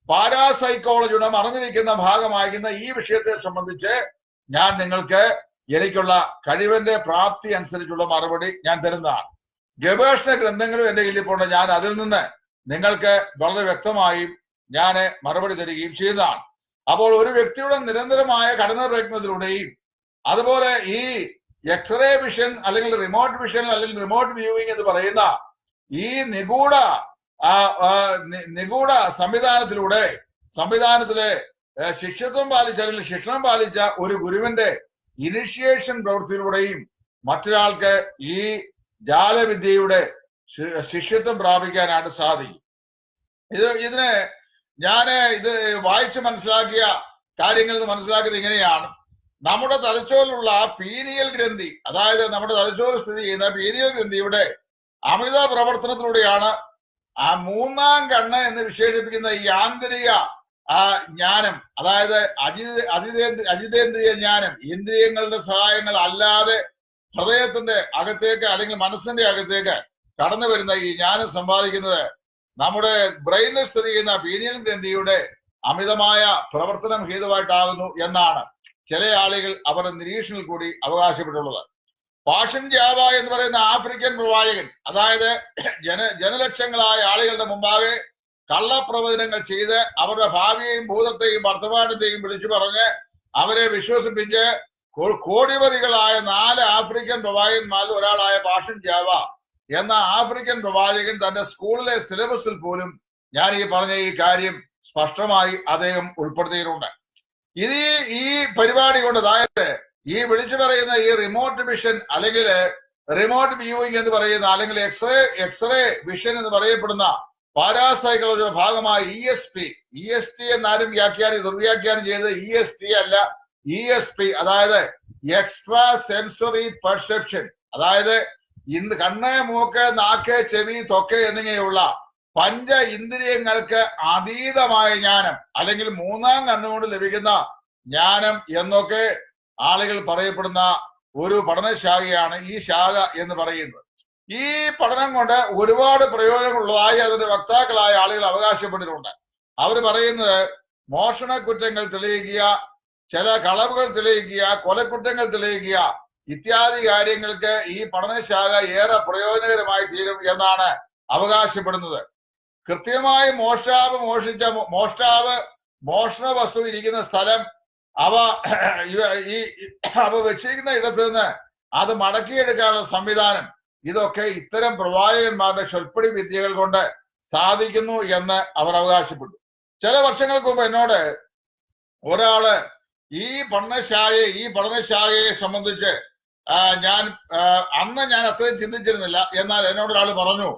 പാരാസൈക്കോളജിയുടെ മറഞ്ഞിരിക്കുന്ന ഭാഗമാകുന്ന ഈ വിഷയത്തെ സംബന്ധിച്ച് ഞാൻ നിങ്ങൾക്ക് എനിക്കുള്ള കഴിവിന്റെ പ്രാപ്തി അനുസരിച്ചുള്ള മറുപടി ഞാൻ തരുന്നതാണ്. ഗവേഷണ ഗ്രന്ഥങ്ങളും എന്റെ കയ്യിലിപ്പോണ്ട്, ഞാൻ അതിൽ നിന്ന് നിങ്ങൾക്ക് വളരെ വ്യക്തമായും ഞാൻ മറുപടി തരികയും ചെയ്യുന്നതാണ്. അപ്പോൾ ഒരു വ്യക്തിയുടെ നിരന്തരമായ കഠിന പ്രയത്നത്തിലൂടെയും അതുപോലെ ഈ എക്സ്റേ വിഷൻ അല്ലെങ്കിൽ റിമോട്ട് വിഷൻ അല്ലെങ്കിൽ റിമോട്ട് വ്യൂവിംഗ് എന്ന് പറയുന്ന ഈ നിഗൂഢ സംവിധാനത്തിലെ ശിഷ്യത്വം പാലിച്ച അല്ലെങ്കിൽ ശിക്ഷണം പാലിച്ച ഒരു ഗുരുവിന്റെ ഇനിഷ്യേഷൻ പ്രവൃത്തിയിലൂടെയും മറ്റൊരാൾക്ക് ഈ ജാലവിദ്യയുടെ ശിഷ്യത്വം പ്രാപിക്കാനായിട്ട് സാധിക്കും. ഇതിന് ഇത് വായിച്ച് മനസ്സിലാക്കിയ കാര്യങ്ങൾ മനസ്സിലാക്കിയത് ഇങ്ങനെയാണ്. നമ്മുടെ തലച്ചോറിലുള്ള പീനിയൽ ഗ്രന്ഥി, അതായത് നമ്മുടെ തലച്ചോറ് സ്ഥിതി ചെയ്യുന്ന പീനിയൽ ഗ്രന്ഥിയുടെ അമിത പ്രവർത്തനത്തിലൂടെയാണ് ആ മൂന്നാം കണ്ണ് എന്ന് വിശേഷിപ്പിക്കുന്ന ഈ ആന്തരിക ജ്ഞാനം, അതായത് അജിതേന്ദ്രിയ ജ്ഞാനം, ഇന്ദ്രിയങ്ങളുടെ സഹായങ്ങൾ അല്ലാതെ ഹൃദയത്തിന്റെ അകത്തേക്ക് അല്ലെങ്കിൽ മനസ്സിന്റെ അകത്തേക്ക് കടന്നു വരുന്ന ഈ ജ്ഞാനം സമ്പാദിക്കുന്നത് നമ്മുടെ ബ്രെയിനിൽ സ്ഥിതി ചെയ്യുന്ന പീനിയൽ ഗ്രന്ഥിയുടെ അമിതമായ പ്രവർത്തനം ഹേതുവായിട്ടാകുന്നു എന്നാണ് ചില ആളുകൾ അവരുടെ നിരീക്ഷണത്തിൽ കൂടി അവകാശപ്പെട്ടുള്ളത്. പാഷൻ ജാവ എന്ന് പറയുന്ന ആഫ്രിക്കൻ പ്രവാചകൻ, അതായത് ജനലക്ഷങ്ങളായ ആളുകളുടെ മുമ്പാകെ കള്ളപ്രവചനങ്ങൾ ചെയ്ത് അവരുടെ ഭാവിയെയും ഭൂതത്തെയും വർത്തമാനത്തെയും വിളിച്ചു പറഞ്ഞ് അവരെ വിശ്വസിപ്പിച്ച് കോടിപതികളായ 4 ആഫ്രിക്കൻ പ്രവാചകന്മാരിൽ ഒരാളായ പാഷൻ ജാവ എന്ന ആഫ്രിക്കൻ പ്രവാചകൻ തന്റെ സ്കൂളിലെ സിലബസിൽ പോലും ഞാൻ ഈ പറഞ്ഞ ഈ കാര്യം സ്പഷ്ടമായി അദ്ദേഹം ഉൾപ്പെടുത്തിയിട്ടുണ്ട്. ഇത് ഈ പരിപാടി കൊണ്ട്, അതായത് ഈ വിളിച്ചു പറയുന്ന ഈ റിമോട്ട് വിഷൻ അല്ലെങ്കിൽ റിമോട്ട് വ്യൂയിങ് എന്ന് പറയുന്ന അല്ലെങ്കിൽ എക്സ്റേ വിഷൻ എന്ന് പറയപ്പെടുന്ന പാരാസൈക്കോളജിയുടെ ഭാഗമായി ESP എന്നാരും ദുർവ്യാഖ്യാനം ചെയ്തത് EST അല്ല, ESP, അതായത് എക്സ്ട്രാ സെൻസറി പെർസെപ്ഷൻ, അതായത് ഇന്ന് കണ്ണ്, മൂക്ക്, നാക്ക്, ചെവി, ത്വക്ക് എന്നിങ്ങനെയുള്ള പഞ്ച ഇന്ദ്രിയങ്ങൾക്ക് അതീതമായ ജ്ഞാനം അല്ലെങ്കിൽ മൂന്നാം കണ്ണുകൊണ്ട് ലഭിക്കുന്ന ജ്ഞാനം എന്നൊക്കെ ആളുകൾ പറയപ്പെടുന്ന ഒരു പഠനശാഖയാണ് ഈ ശാഖ എന്ന് പറയുന്നത്. ഈ പഠനം കൊണ്ട് ഒരുപാട് പ്രയോജനമുള്ളതായി അതിന്റെ വക്താക്കളായ ആളുകൾ അവകാശപ്പെട്ടിട്ടുണ്ട്. അവർ പറയുന്നത് മോഷണ കുറ്റങ്ങൾ തെളിയിക്കുക, ചില കളവുകൾ തെളിയിക്കുക, കൊലക്കുറ്റങ്ങൾ തെളിയിക്കുക ഇത്യാദി കാര്യങ്ങൾക്ക് ഈ പഠനശാഖ ഏറെ പ്രയോജനകരമായി തീരും എന്നാണ് അവകാശപ്പെടുന്നത്. കൃത്യമായി മോഷണ വസ്തു ഇരിക്കുന്ന സ്ഥലം, അവ വെച്ചിരിക്കുന്ന ഇടത്ത് നിന്ന് അത് മടക്കിയെടുക്കാനുള്ള സംവിധാനം, ഇതൊക്കെ ഇത്തരം പ്രവാചകന്മാരുടെ ചൊൽപ്പടി വിദ്യകൾ കൊണ്ട് സാധിക്കുന്നു എന്ന് അവർ അവകാശപ്പെട്ടു. ചില വർഷങ്ങൾക്ക് മുമ്പ് എന്നോട് ഒരാള് ഈ പഠനശാഖയെ സംബന്ധിച്ച് അന്ന് ഞാൻ അത്രയും ചിന്തിച്ചിരുന്നില്ല. എന്നാൽ എന്നോട് ഒരാൾ പറഞ്ഞു,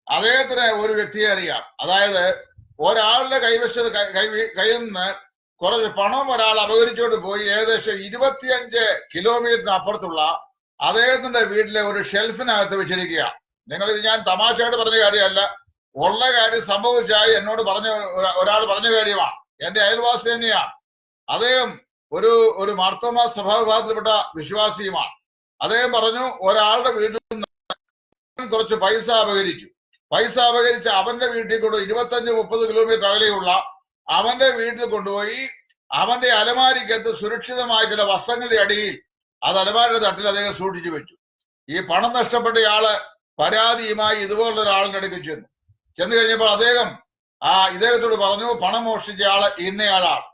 അദ്ദേഹത്തിന് ഒരു വ്യക്തിയെ അറിയാം. അതായത് ഒരാളുടെ കയ്യിൽ നിന്ന് കുറച്ച് പണം ഒരാൾ അപഹരിച്ചുകൊണ്ട് പോയി ഏകദേശം 25 കിലോമീറ്ററിന് അപ്പുറത്തുള്ള അദ്ദേഹത്തിന്റെ വീട്ടിലെ ഒരു ഷെൽഫിനകത്ത് വെച്ചിരിക്കുകയാണ്. നിങ്ങളിത് ഞാൻ തമാശയായിട്ട് പറഞ്ഞ കാര്യമല്ല, ഉള്ള കാര്യം സംഭവിച്ചായി എന്നോട് ഒരാൾ പറഞ്ഞ കാര്യമാണ്. എന്റെ അയൽവാസി തന്നെയാണ്. അദ്ദേഹം ഒരു മാർത്തോമാ സഭാവിഭാഗത്തിൽപ്പെട്ട വിശ്വാസിയുമാണ്. അദ്ദേഹം പറഞ്ഞു, ഒരാളുടെ വീട്ടിൽ നിന്ന് കുറച്ച് പൈസ അപഹരിച്ചു. പൈസ അപഹരിച്ച് അവന്റെ വീട്ടിൽ കൊണ്ടുപോയി 25-30 കിലോമീറ്റർ അകലെയുള്ള അവന്റെ വീട്ടിൽ കൊണ്ടുപോയി അവന്റെ അലമാരിക്കകത്ത് സുരക്ഷിതമായ ചില വസ്ത്രങ്ങളുടെ അടിയിൽ അത് അലമാരിയുടെ തട്ടിൽ അദ്ദേഹം സൂക്ഷിച്ചു വെച്ചു. ഈ പണം നഷ്ടപ്പെട്ടയാള് പരാതിയുമായി ഇതുപോലുള്ള ഒരാളിന്റെ അടുക്ക് ചെന്നു കഴിഞ്ഞപ്പോൾ ഇദ്ദേഹത്തോട് പറഞ്ഞു, പണം മോഷ്ടിച്ച ആള് ഇന്നയാളാണ്.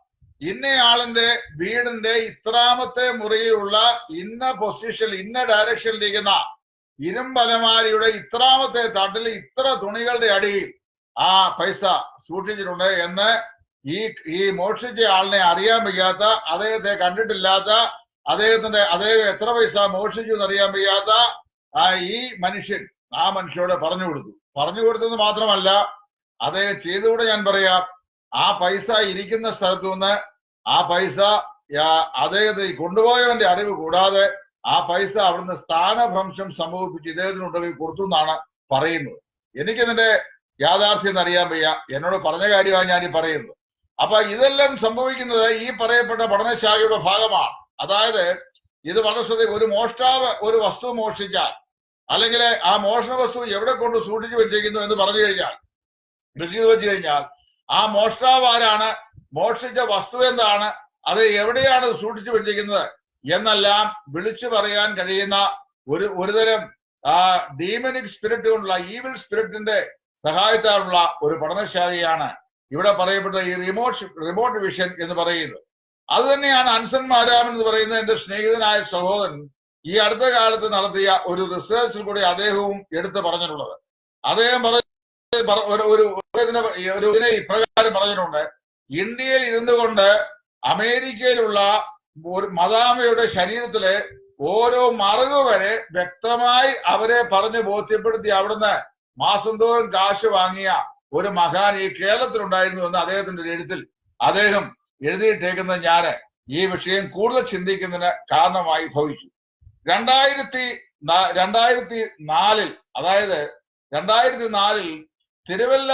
ഇന്നയാളിന്റെ വീടിന്റെ ഇത്രാമത്തെ മുറിയിലുള്ള ഇന്ന പൊസിഷനിൽ ഇന്ന ഡയറക്ഷനിലിരിക്കുന്ന ഇരുമ്പലമാരിയുടെ ഇത്രാമത്തെ തട്ടിൽ ഇത്ര തുണികളുടെ അടിയിൽ ആ പൈസ സൂക്ഷിച്ചിട്ടുണ്ട് എന്ന് ഈ മോഷ്ടിച്ച ആളിനെ അറിയാൻ വയ്യാത്ത, അദ്ദേഹത്തെ കണ്ടിട്ടില്ലാത്ത, അദ്ദേഹം എത്ര പൈസ മോഷ്ടിച്ചു എന്നറിയാൻ വയ്യാത്ത ഈ മനുഷ്യൻ ആ മനുഷ്യരോട് പറഞ്ഞു കൊടുത്തത് മാത്രമല്ല, അദ്ദേഹം ചെയ്തുകൂടെ ഞാൻ പറയാം. ആ പൈസ ഇരിക്കുന്ന സ്ഥലത്തു നിന്ന് ആ പൈസ അദ്ദേഹത്തെ കൊണ്ടുപോയവന്റെ അറിവ് കൂടാതെ ആ പൈസ അവിടുന്ന് സ്ഥാനഭ്രംശം സംഭവിപ്പിച്ച് ഇദ്ദേഹത്തിനുണ്ടെങ്കിൽ കൊടുത്തു എന്നാണ് പറയുന്നത്. എനിക്കിതിന്റെ യാഥാർത്ഥ്യം അറിയാൻ വയ്യ, എന്നോട് പറഞ്ഞ കാര്യമാണ് ഞാൻ ഈ പറയുന്നത്. അപ്പൊ ഇതെല്ലാം സംഭവിക്കുന്നത് ഈ പറയപ്പെട്ട പഠനശാഖയുടെ ഭാഗമാണ്. അതായത് ഇത് വളരെ ശ്രദ്ധിക്കുക. ഒരു മോഷ്ടാവ് ഒരു വസ്തു മോഷ്ടിച്ചാൽ, അല്ലെങ്കിൽ ആ മോഷണ വസ്തു എവിടെ കൊണ്ട് സൂക്ഷിച്ചു വെച്ചിരിക്കുന്നു എന്ന് പറഞ്ഞു കഴിഞ്ഞാൽ, വെച്ചു കഴിഞ്ഞാൽ ആ മോഷ്ടാവ് ആരാണ്, മോഷ്ടിച്ച വസ്തു എന്താണ്, അത് എവിടെയാണ് സൂക്ഷിച്ചു വെച്ചിരിക്കുന്നത് എന്നെല്ലാം വിളിച്ചു പറയാൻ കഴിയുന്ന ഒരുതരം ഡീമനിക് സ്പിരിറ്റ് കൊണ്ടുള്ള ഈവിൽ സ്പിരിറ്റിന്റെ സഹായത്താലുള്ള ഒരു പഠനശാലയാണ് ഇവിടെ പറയപ്പെട്ട ഈ റിമോട്ട് വിഷൻ എന്ന് പറയുന്നത്. അത് തന്നെയാണ് അൻസൺ മാരാമൻ എന്ന് പറയുന്ന എന്റെ സ്നേഹിതനായ സഹോദരൻ ഈ അടുത്ത കാലത്ത് നടത്തിയ ഒരു റിസർച്ചിൽ കൂടി അദ്ദേഹവും എടുത്തു പറഞ്ഞിട്ടുള്ളത്. അദ്ദേഹം ഇതിനെ ഇപ്രകാരം പറഞ്ഞിട്ടുണ്ട്: ഇന്ത്യയിൽ ഇരുന്നു കൊണ്ട് അമേരിക്കയിലുള്ള ഒരു മദാമയുടെ ശരീരത്തിലെ ഓരോ മറുകു വരെ വ്യക്തമായി അവരെ പറഞ്ഞ് ബോധ്യപ്പെടുത്തി അവിടുന്ന് മാസം തോറും കാശ് വാങ്ങിയ ഒരു മഹാൻ ഈ കേരളത്തിലുണ്ടായിരുന്നു എന്ന് അദ്ദേഹത്തിന്റെ ഒരു എഴുത്തിൽ അദ്ദേഹം എഴുതിയിട്ടേക്കുന്നത് ഞാൻ ഈ വിഷയം കൂടുതൽ ചിന്തിക്കുന്നതിന് കാരണമായി ഭവിച്ചു. 2004 തിരുവല്ല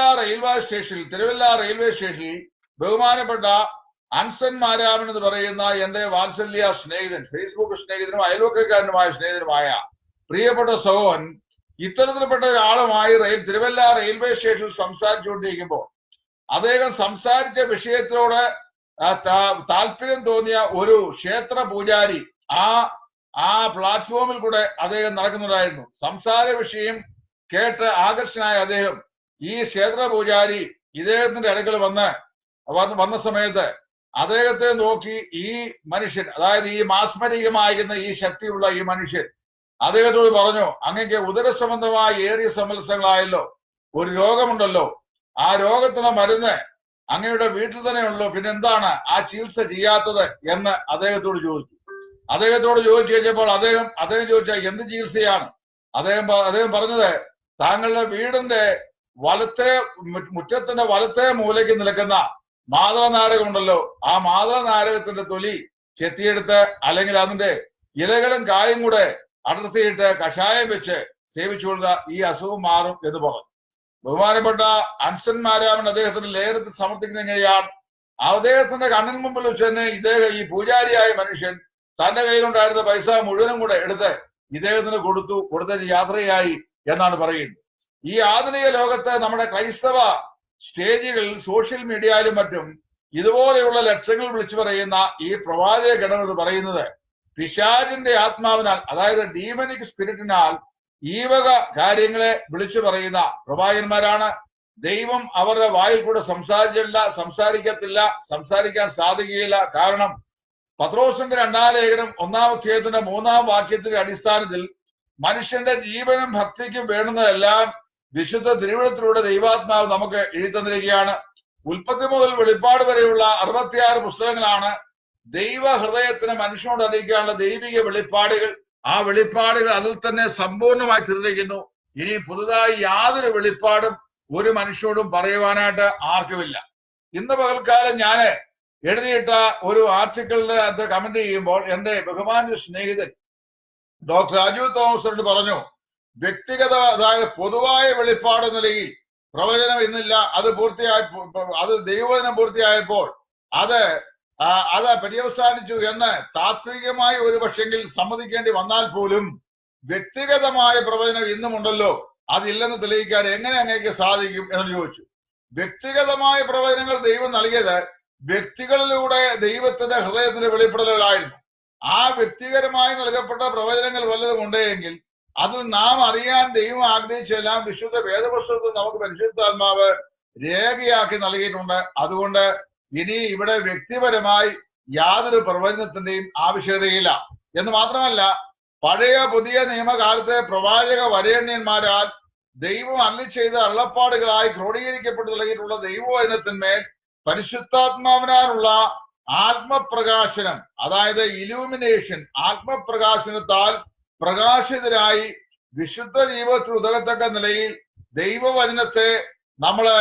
റെയിൽവേ സ്റ്റേഷനിൽ ബഹുമാനപ്പെട്ട അൻസൺ മാരാമൻ എന്ന് പറയുന്ന എന്റെ വാത്സല്യ സ്നേഹിതൻ, ഫേസ്ബുക്ക് സ്നേഹിതനും അയൽവക്കക്കാരനുമായ സ്നേഹിതനുമായ പ്രിയപ്പെട്ട സഹോൻ ഇത്തരത്തിൽപ്പെട്ട ഒരാളുമായി തിരുവല്ല റെയിൽവേ സ്റ്റേഷനിൽ സംസാരിച്ചുകൊണ്ടിരിക്കുമ്പോൾ അദ്ദേഹം സംസാരിച്ച വിഷയത്തോട് താല്പര്യം തോന്നിയ ഒരു ക്ഷേത്ര പൂജാരി ആ പ്ലാറ്റ്ഫോമിൽ കൂടെ അദ്ദേഹം നടക്കുന്നുണ്ടായിരുന്നു. സംസാര വിഷയം കേട്ട് ആകർഷനായ അദ്ദേഹം ഈ ക്ഷേത്ര പൂജാരി ഇദ്ദേഹത്തിന്റെ അടുക്കൽ വന്ന സമയത്ത് അദ്ദേഹത്തെ നോക്കി ഈ മനുഷ്യൻ, അതായത് ഈ മാസ്മരികമായിരുന്ന ഈ ശക്തിയുള്ള ഈ മനുഷ്യൻ അദ്ദേഹത്തോട് പറഞ്ഞു, അങ്ങക്ക് ഉദരസംബന്ധമായ ഏറിയ സമത്സരങ്ങളായല്ലോ, ഒരു രോഗമുണ്ടല്ലോ, ആ രോഗത്തിന് മരുന്ന് അങ്ങയുടെ വീട്ടിൽ തന്നെ ഉള്ളൂ, പിന്നെന്താണ് ആ ചികിത്സ ചെയ്യാത്തത് എന്ന് അദ്ദേഹത്തോട് ചോദിച്ചു കഴിഞ്ഞപ്പോൾ അദ്ദേഹം ചോദിച്ച എന്ത് ചികിത്സയാണ്? അദ്ദേഹം പറഞ്ഞത്, താങ്കളുടെ വീടിന്റെ മുറ്റത്തിന്റെ വലത്തെ മൂലയ്ക്ക് നിൽക്കുന്ന മാതളനാരകമുണ്ടല്ലോ, ആ മാതളനാരകത്തിന്റെ തൊലി ചെത്തിയെടുത്ത് അല്ലെങ്കിൽ അതിന്റെ ഇലകളും കായും കൂടെ അടർത്തിയിട്ട് കഷായം വെച്ച് സേവിച്ചുകൊള്ളുക, ഈ അസുഖം മാറും എന്ന് പറഞ്ഞു. ബഹുമാനപ്പെട്ട അൻസൺ മാരാമൻ അദ്ദേഹത്തിന്റെ ലേഖനത്തിൽ സമർത്ഥിക്കുന്ന എങ്ങനെയാണ്? അദ്ദേഹത്തിന്റെ കണ്ണിന് മുമ്പിൽ വെച്ച് തന്നെ ഈ പൂജാരിയായ മനുഷ്യൻ തന്റെ കയ്യിലുണ്ടായിരുന്ന പൈസ മുഴുവനും കൂടെ എടുത്ത് ഇദ്ദേഹത്തിന് കൊടുത്ത യാത്രയായി എന്നാണ് പറയുന്നത്. ഈ ആധുനിക ലോകത്ത് നമ്മുടെ ക്രൈസ്തവ സ്റ്റേജുകളിൽ സോഷ്യൽ മീഡിയയിലും മറ്റും ഇതുപോലെയുള്ള ലക്ഷ്യങ്ങൾ വിളിച്ചു പറയുന്ന ഈ പ്രവാചക ഗണം എന്ന് പറയുന്നത് പിശാചിന്റെ ആത്മാവിനാൽ, അതായത് ഡീമനിക് സ്പിരിറ്റിനാൽ ഈ വക കാര്യങ്ങളെ വിളിച്ചു പറയുന്ന പ്രവാചകന്മാരാണ്. ദൈവം അവരുടെ വായിൽ കൂടെ സംസാരിക്കത്തില്ല, സംസാരിക്കാൻ സാധിക്കുകയില്ല. കാരണം പത്രോസിന്റെ 2-ാം ലേഖനം 1-ാം അധ്യായത്തിന്റെ 3-ാം വാക്യത്തിന്റെ അടിസ്ഥാനത്തിൽ മനുഷ്യന്റെ ജീവനും ഭക്തിക്കും വേണ്ടുന്നതെല്ലാം വിശുദ്ധ തിരുവചനത്തിലൂടെ ദൈവാത്മാവ് നമുക്ക് എഴുതി തന്നിരിക്കുകയാണ്. ഉൽപ്പത്തി മുതൽ വെളിപ്പാട് വരെയുള്ള 66 പുസ്തകങ്ങളാണ് ദൈവ ഹൃദയത്തിന് മനുഷ്യനോട് അറിയിക്കാനുള്ള ദൈവിക വെളിപ്പാടുകൾ. ആ വെളിപ്പാടുകൾ അതിൽ തന്നെ സമ്പൂർണമായി തീർന്നിരിക്കുന്നു. ഇനി പുതുതായി യാതൊരു വെളിപ്പാടും ഒരു മനുഷ്യനോടും പറയുവാനായിട്ട് ആർക്കുമില്ല. ഇന്ന് പകൽക്കാലം ഞാൻ എഴുതിയിട്ട ഒരു ആർട്ടിക്കിളിന് അത് കമന്റ് ചെയ്യുമ്പോൾ എന്റെ ബഹുമാന്യ സ്നേഹിതൻ ഡോക്ടർ രാജു തോമസിനോട് പറഞ്ഞു, വ്യക്തിഗത, അതായത് പൊതുവായ വെളിപ്പാട് നിലയിൽ പ്രവചനം ഇന്നില്ല, അത് ദൈവവചനം പൂർത്തിയായപ്പോൾ അത് പര്യവസാനിച്ചു എന്ന് താത്വികമായി ഒരു പക്ഷെങ്കിൽ സമ്മതിക്കേണ്ടി വന്നാൽ പോലും വ്യക്തിഗതമായ പ്രവചനം ഇന്നുമുണ്ടല്ലോ. അതില്ലെന്ന് തെളിയിക്കാൻ എങ്ങനെ അങ്ങേക്ക് സാധിക്കും എന്ന് ചോദിച്ചു. വ്യക്തിഗതമായ പ്രവചനങ്ങൾ ദൈവം നൽകിയത് വ്യക്തികളിലൂടെ ദൈവത്തിന്റെ ഹൃദയത്തിന്റെ വെളിപ്പെടലുകളായിരുന്നു. ആ വ്യക്തിപരമായി നൽകപ്പെട്ട പ്രവചനങ്ങൾ വല്ലതും ഉണ്ടെങ്കിൽ അതിൽ നാം അറിയാൻ ദൈവം ആഗ്രഹിച്ചെല്ലാം വിശുദ്ധ വേദപുസ്തകത്തിൽ നമുക്ക് പരിശുദ്ധാത്മാവ് രേഖയാക്കി നൽകിയിട്ടുണ്ട്. അതുകൊണ്ട് ഇനി ഇവിടെ വ്യക്തിപരമായി യാതൊരു പ്രവചനത്തിന്റെയും ആവശ്യകതയില്ല എന്ന് മാത്രമല്ല, പഴയ പുതിയ നിയമകാലത്തെ പ്രവാചക വരേണ്യന്മാരാൽ ദൈവം അരുളി ചെയ്ത അരുളപ്പാടുകളായി ക്രോഡീകരിക്കപ്പെട്ടു നൽകിയിട്ടുള്ള ദൈവവചനത്തിന്മേൽ പരിശുദ്ധാത്മാവിനാലുള്ള ആത്മപ്രകാശനം, അതായത് ഇലൂമിനേഷൻ, ആത്മപ്രകാശനത്താൽ പ്രകാശിതരായി വിശുദ്ധ ജീവിതത്തിൽ ഉതകത്തക്ക നിലയിൽ ദൈവവചനത്തെ നമ്മള്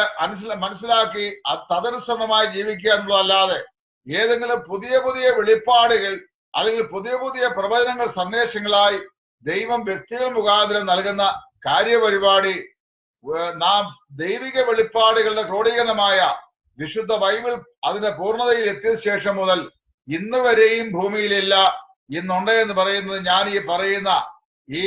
മനസ്സിലാക്കി തദനുസരണമായി ജീവിക്കുക എന്നുള്ളതല്ലാതെ ഏതെങ്കിലും പുതിയ പുതിയ വെളിപ്പാടുകൾ അല്ലെങ്കിൽ പുതിയ പുതിയ പ്രവചനങ്ങൾ സന്ദേശങ്ങളായി ദൈവം വ്യക്തികൾ മുഖാന്തരം നൽകുന്ന കാര്യപരിപാടി നാം ദൈവിക വെളിപ്പാടുകളുടെ ക്രോഡീകരണമായ വിശുദ്ധ ബൈബിൾ അതിന്റെ പൂർണ്ണതയിൽ എത്തിയ ശേഷം മുതൽ ഇന്ന് വരെയും ഭൂമിയിലില്ല. ഇന്നുണ്ട് എന്ന് പറയുന്നത് ഞാൻ ഈ പറയുന്ന ഈ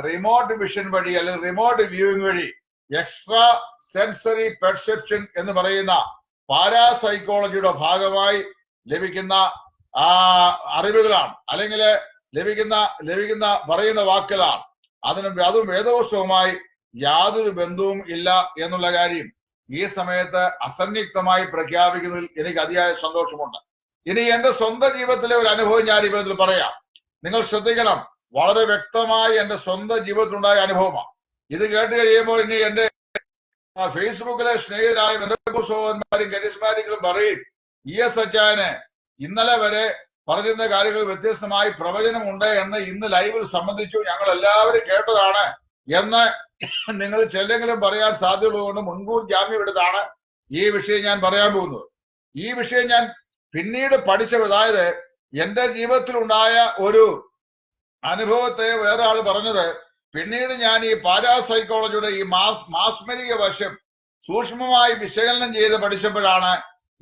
റിമോട്ട് വിഷൻ വഴി അല്ലെങ്കിൽ റിമോട്ട് വ്യൂയിങ് വഴി എക്സ്ട്രാ സെൻസറി പെർസെപ്ഷൻ എന്ന് പറയുന്ന പാരാസൈക്കോളജിയുടെ ഭാഗമായി ലഭിക്കുന്ന അറിവുകളാണ്, അല്ലെങ്കിൽ ലഭിക്കുന്ന പറയുന്ന വാക്കുകളാണ്. അതും വേദപുസ്തകവുമായി യാതൊരു ബന്ധവും ഇല്ല എന്നുള്ള കാര്യം ഈ സമയത്ത് അസന്നിഗ്ധമായി പ്രഖ്യാപിക്കുന്നതിൽ എനിക്ക് അതിയായ സന്തോഷമുണ്ട്. ഇനി എന്റെ സ്വന്തം ജീവിതത്തിലെ ഒരു അനുഭവം ഞാൻ ഈ വിധത്തിൽ പറയാം. നിങ്ങൾ ശ്രദ്ധിക്കണം, വളരെ വ്യക്തമായി എന്റെ സ്വന്തം ജീവിതത്തിലുണ്ടായ അനുഭവമാണ്. ഇത് കേട്ട് കഴിയുമ്പോൾ ഇനി എന്റെ ഫേസ്ബുക്കിലെ സ്നേഹിതരായ സഹോദരന്മാരും കരിസ്മാറ്റിക്കും പറയും, ES അച്ചായന് ഇന്നലെ വരെ പറഞ്ഞിരുന്ന കാര്യങ്ങൾ വ്യത്യസ്തമായി പ്രവചനമുണ്ട് എന്ന് ഇന്ന് ലൈവിൽ സംബന്ധിച്ചു, ഞങ്ങൾ എല്ലാവരും കേട്ടതാണ് എന്ന് നിങ്ങൾ ചെല്ലെങ്കിലും പറയാൻ സാധ്യതയുള്ളതുകൊണ്ട് മുൻകൂർ ജാമ്യം എടുത്താണ് ഈ വിഷയം ഞാൻ പറയാൻ പോകുന്നത്. ഈ വിഷയം ഞാൻ പിന്നീട് പഠിച്ചത്, അതായത് എന്റെ ജീവിതത്തിൽ ഉണ്ടായ ഒരു അനുഭവത്തെ വേറെ ആൾ പറഞ്ഞത് പിന്നീട് ഞാൻ ഈ പാരാസൈക്കോളജിയുടെ ഈ മാസ്മരിക വശം സൂക്ഷ്മമായി വിശകലനം ചെയ്ത് പഠിച്ചപ്പോഴാണ്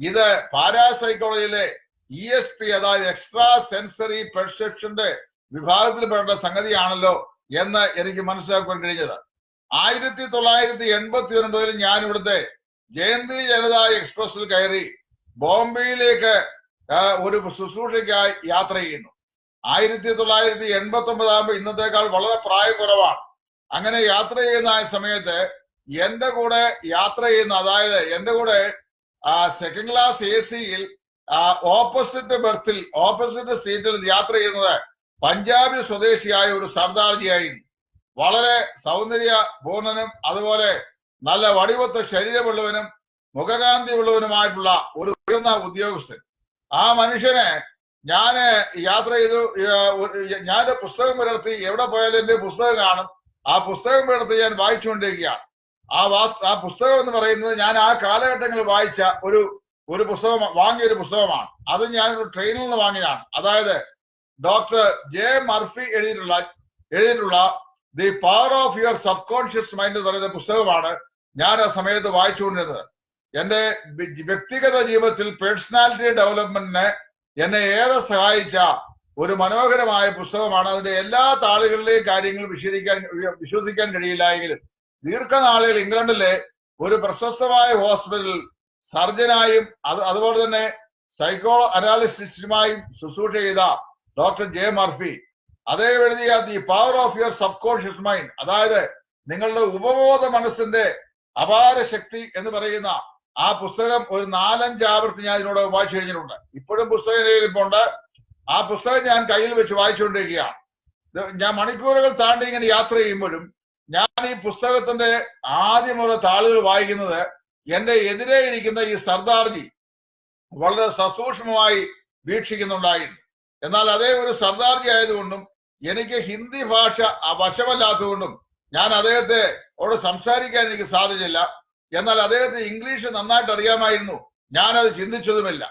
ഇത് പാരാസൈക്കോളജിയിലെ ESP, അതായത് എക്സ്ട്രാ സെൻസറി പെർസെപ്ഷന്റെ വിഭാഗത്തിൽപ്പെട്ട സംഗതിയാണല്ലോ എന്ന് എനിക്ക് മനസ്സിലാക്കാൻ കഴിഞ്ഞത്. 1989 ഞാൻ ഇവിടുത്തെ ജയന്തി ജനത എക്സ്പ്രസിൽ കയറി ബോംബെയിലേക്ക് ഒരു ശുശ്രൂഷയ്ക്കായി യാത്ര ചെയ്യുന്നു. 1989 ആകുമ്പോൾ ഇന്നത്തേക്കാൾ വളരെ പ്രായം കുറവാണ്. അങ്ങനെ യാത്ര ചെയ്യുന്ന ആ സമയത്ത് എന്റെ കൂടെ യാത്ര ചെയ്യുന്ന, അതായത് എന്റെ കൂടെ സെക്കൻഡ് ക്ലാസ് AC-യിൽ ഓപ്പോസിറ്റ് സീറ്റിൽ യാത്ര ചെയ്യുന്നത് പഞ്ചാബി സ്വദേശിയായ ഒരു സർദാർജിയായിരുന്നു. വളരെ സൗന്ദര്യപൂർണനും അതുപോലെ നല്ല വടിവൊത്ത ശരീരമുള്ളവനും മുഖകാന്തി ഉള്ളവനുമായിട്ടുള്ള ഒരു ഉയർന്ന ഉദ്യോഗസ്ഥൻ. ആ മനുഷ്യനെ ഞാന് യാത്ര ചെയ്തു. ഞാൻ പുസ്തകം പുലർത്തി, എവിടെ പോയാലും എന്റെ പുസ്തകം കാണും. ആ പുസ്തകം പുലർത്തി ഞാൻ വായിച്ചുകൊണ്ടിരിക്കുകയാണ്. ആ പുസ്തകം എന്ന് പറയുന്നത് ഞാൻ ആ കാലഘട്ടങ്ങളിൽ വായിച്ച ഒരു പുസ്തകം, വാങ്ങിയൊരു പുസ്തകമാണ്. അത് ഞാനൊരു ട്രെയിനിൽ നിന്ന് വാങ്ങിയതാണ്. അതായത് ഡോക്ടർ J. മർഫി എഴുതിയിട്ടുള്ള the power of your sub conscious mind എന്ന് പറയുന്ന പുസ്തകമാണ് ഞാൻ ആ സമയത്ത് വായിച്ചുകൊണ്ടിരുന്നത്. എന്റെ വ്യക്തിഗത ജീവിതത്തിൽ പേഴ്സണാലിറ്റി ഡെവലപ്മെന്റിന് എന്നെ ഏറെ സഹായിച്ച ഒരു മനോഹരമായ പുസ്തകമാണ്. അതിന്റെ എല്ലാ താളുകളിലെയും കാര്യങ്ങൾ വിശ്വസിക്കാൻ കഴിയില്ല എങ്കിലും ദീർഘനാളുകൾ ഇംഗ്ലണ്ടിലെ ഒരു പ്രശസ്തമായ ഹോസ്പിറ്റലിൽ സർജനായും അതുപോലെ തന്നെ സൈക്കോ അനാലിസിസ്റ്റുമായും ശുശ്രൂഷ ചെയ്ത ഡോക്ടർ J. മർഫി അദ്ദേഹം എഴുതിയ the power of your sub conscious mind, അതായത് നിങ്ങളുടെ ഉപബോധ മനസ്സിന്റെ അപാര ശക്തി എന്ന് പറയുന്ന ആ പുസ്തകം ഒരു 4-5 ആവർത്തി ഞാൻ ഇതിനോട് വായിച്ചു കഴിഞ്ഞിട്ടുണ്ട്. ഇപ്പോഴും പുസ്തകം ഇരിപ്പുണ്ട്. ആ പുസ്തകം ഞാൻ കയ്യിൽ വെച്ച് വായിച്ചുകൊണ്ടിരിക്കുകയാണ്. ഞാൻ മണിക്കൂറുകൾ താണ്ടി ഇങ്ങനെ യാത്ര ചെയ്യുമ്പോഴും ഞാൻ ഈ പുസ്തകത്തിന്റെ ആദ്യമുള്ള താളുകൾ വായിക്കുന്നത് എന്റെ എതിരെ ഇരിക്കുന്ന ഈ സർദാർജി വളരെ സസൂക്ഷ്മമായി വീക്ഷിക്കുന്നുണ്ടായിരുന്നു. എന്നാൽ അതേ ഒരു സർദാർജി ആയതുകൊണ്ടും എനിക്ക് ഹിന്ദി ഭാഷ വശമല്ലാത്തതുകൊണ്ടും ഞാൻ അദ്ദേഹത്തോട് സംസാരിക്കാൻ എനിക്ക് സാധിച്ചില്ല. എന്നാൽ അദ്ദേഹത്തിന് ഇംഗ്ലീഷ് നന്നായിട്ട് അറിയാമായിരുന്നു. ഞാനത് ചിന്തിച്ചതുമില്ല.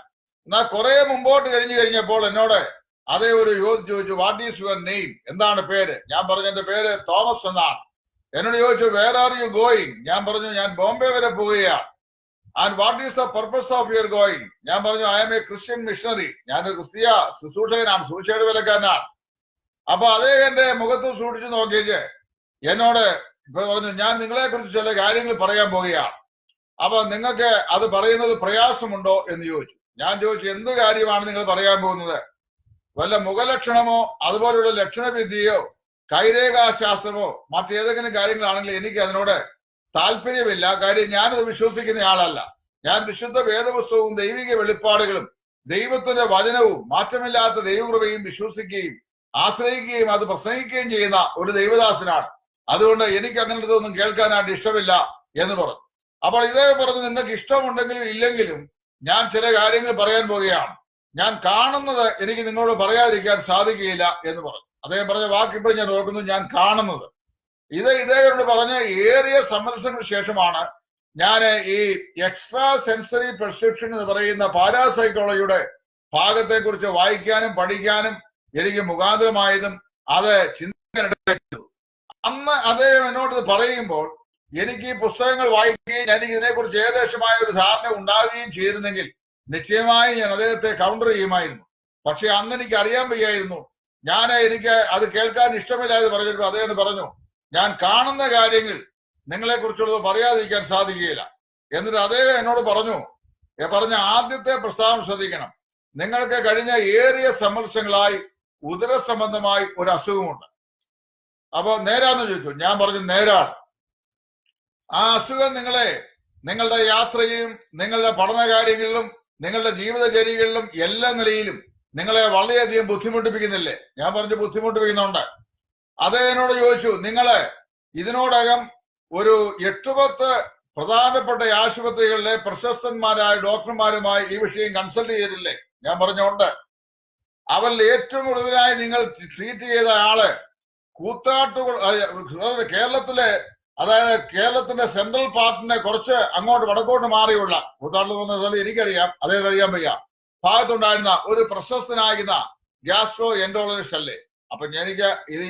എന്നാൽ കുറെ മുമ്പോട്ട് കഴിഞ്ഞപ്പോൾ എന്നോട് അതേ ഒരു ചോദിച്ചു, വാട്ട് ഈസ് യുവർ നെയിം, എന്താണ് പേര്? ഞാൻ പറഞ്ഞു എന്റെ പേര് തോമസ് എന്നാണ്. എന്നോട് ചോദിച്ചു, വേർ ആർ യു ഗോയിങ്? ഞാൻ പറഞ്ഞു ഞാൻ ബോംബെ വരെ പോവുകയാണ്. And what is the purpose of your going? ഞാൻ പറഞ്ഞു I M A Christian missionary, ഞാനൊരു ക്രിസ്തീയ ശുശ്രൂഷകനാണ്, സുവിശേഷ വിലക്കാരനാണ്. അപ്പൊ അദ്ദേഹം എന്റെ മുഖത്ത് സൂക്ഷിച്ചു നോക്കിയിട്ട് എന്നോട് ഇപ്പൊ പറഞ്ഞു ഞാൻ നിങ്ങളെ കുറിച്ച് ചില കാര്യങ്ങൾ പറയാൻ പോവുകയാണ്. അപ്പൊ നിങ്ങൾക്ക് അത് പറയുന്നത് പ്രയാസമുണ്ടോ എന്ന് ചോദിച്ചു. ഞാൻ ചോദിച്ചു എന്ത് കാര്യമാണ് നിങ്ങൾ പറയാൻ പോകുന്നത്? വല്ല മുഖലക്ഷണമോ അതുപോലുള്ള ലക്ഷണവിദ്യയോ കൈരേഖാശാസ്ത്രമോ മറ്റേതെങ്കിലും കാര്യങ്ങളാണെങ്കിൽ എനിക്ക് അതിനോട് താല്പര്യമില്ല. കാര്യം ഞാനത് വിശ്വസിക്കുന്ന ആളല്ല. ഞാൻ വിശുദ്ധ വേദപുസ്തകവും ദൈവിക വെളിപ്പാടുകളും ദൈവത്തിന്റെ വചനവും മാറ്റമില്ലാത്ത ദൈവകൃപയും വിശ്വസിക്കുകയും ആശ്രയിക്കുകയും അത് പ്രസംഗിക്കുകയും ചെയ്യുന്ന ഒരു ദൈവദാസനാണ്. അതുകൊണ്ട് എനിക്ക് അങ്ങനത്തൊന്നും കേൾക്കാനായിട്ട് ഇഷ്ടമില്ല എന്ന് പറഞ്ഞു. അപ്പോൾ ഇതേ പറഞ്ഞ് നിങ്ങൾക്ക് ഇഷ്ടമുണ്ടെങ്കിലും ഇല്ലെങ്കിലും ഞാൻ ചില കാര്യങ്ങൾ പറയാൻ പോവുകയാണ്. ഞാൻ കാണുന്നത് എനിക്ക് നിങ്ങളോട് പറയാതിരിക്കാൻ സാധിക്കുകയില്ല എന്ന് പറഞ്ഞു. അദ്ദേഹം പറഞ്ഞ വാക്കിപ്പോൾ ഞാൻ ഓർക്കുന്നു, ഞാൻ കാണുന്നത്. ഇദ്ദേഹത്തോട് പറഞ്ഞ ഏറിയ സന്ദർശനത്തിന് ശേഷമാണ് ഞാൻ ഈ എക്സ്ട്രാ സെൻസറി പെർസെപ്ഷൻ എന്ന് പറയുന്ന പാരാസൈക്കോളജിയുടെ ഭാഗത്തെക്കുറിച്ച് വായിക്കാനും പഠിക്കാനും എനിക്ക് മുഖാന്തരമായതും അത് ചിന്തിക്കാനിടയായത്. അന്ന് അദ്ദേഹം എന്നോട് പറയുമ്പോൾ എനിക്ക് ഈ പുസ്തകങ്ങൾ വായിക്കുകയും എനിക്ക് ഇതിനെക്കുറിച്ച് ഏകദേശമായ ഒരു ധാരണ ഉണ്ടാവുകയും ചെയ്തിരുന്നെങ്കിൽ നിശ്ചയമായി ഞാൻ അദ്ദേഹത്തെ കൗണ്ടർ ചെയ്യുമായിരുന്നു. പക്ഷെ അന്ന് എനിക്ക് അറിയാൻ വയ്യായിരുന്നു. എനിക്ക് അത് കേൾക്കാൻ ഇഷ്ടമില്ലാതെ പറഞ്ഞിട്ട് അദ്ദേഹം പറഞ്ഞു, ഞാൻ കാണുന്ന കാര്യങ്ങൾ നിങ്ങളെ കുറിച്ചുള്ളത് പറയാതിരിക്കാൻ സാധിക്കുകയില്ല. എന്നിട്ട് അദ്ദേഹം എന്നോട് പറഞ്ഞ ആദ്യത്തെ പ്രസ്താവന ശ്രദ്ധിക്കണം. നിങ്ങൾക്ക് കഴിഞ്ഞ ഏറിയ സംവത്സരങ്ങളായി ഉദര സംബന്ധമായി ഒരു അസുഖമുണ്ട്. അപ്പൊ നേരാന്ന് ചോദിച്ചു. ഞാൻ പറഞ്ഞു നേരാണ്. ആ അസുഖം നിങ്ങളുടെ യാത്രയിലും നിങ്ങളുടെ പഠനകാര്യങ്ങളിലും നിങ്ങളുടെ ജീവിതചര്യകളിലും എല്ലാ നിലയിലും നിങ്ങളെ വളരെയധികം ബുദ്ധിമുട്ടിപ്പിക്കുന്നില്ലേ? ഞാൻ പറഞ്ഞു ബുദ്ധിമുട്ടിപ്പിക്കുന്നുണ്ട്. അദ്ദേഹം എന്നോട് ചോദിച്ചു, നിങ്ങള് ഇതിനോടകം ഒരു 8-10 പ്രധാനപ്പെട്ട ആശുപത്രികളിലെ പ്രശസ്തന്മാരായ ഡോക്ടർമാരുമായി ഈ വിഷയം കൺസൾട്ട് ചെയ്തിട്ടില്ലേ? ഞാൻ പറഞ്ഞുണ്ട്. അവരിൽ ഏറ്റവും കൂടുതലായി നിങ്ങൾ ട്രീറ്റ് ചെയ്ത ആള് കേരളത്തിലെ, അതായത് കേരളത്തിന്റെ സെൻട്രൽ പാർട്ടിനെ കുറച്ച് അങ്ങോട്ട് വടക്കോട്ട് മാറിയുള്ള കൂത്താട്ട് എനിക്കറിയാം, അദ്ദേഹം അറിയാൻ വയ്യ, ഭാഗത്തുണ്ടായിരുന്ന ഒരു പ്രശസ്തനായിരുന്ന ഗ്യാസ്ട്രോ എൻട്രോളജിസ്റ്റ് അല്ലേ? അപ്പൊ എനിക്ക്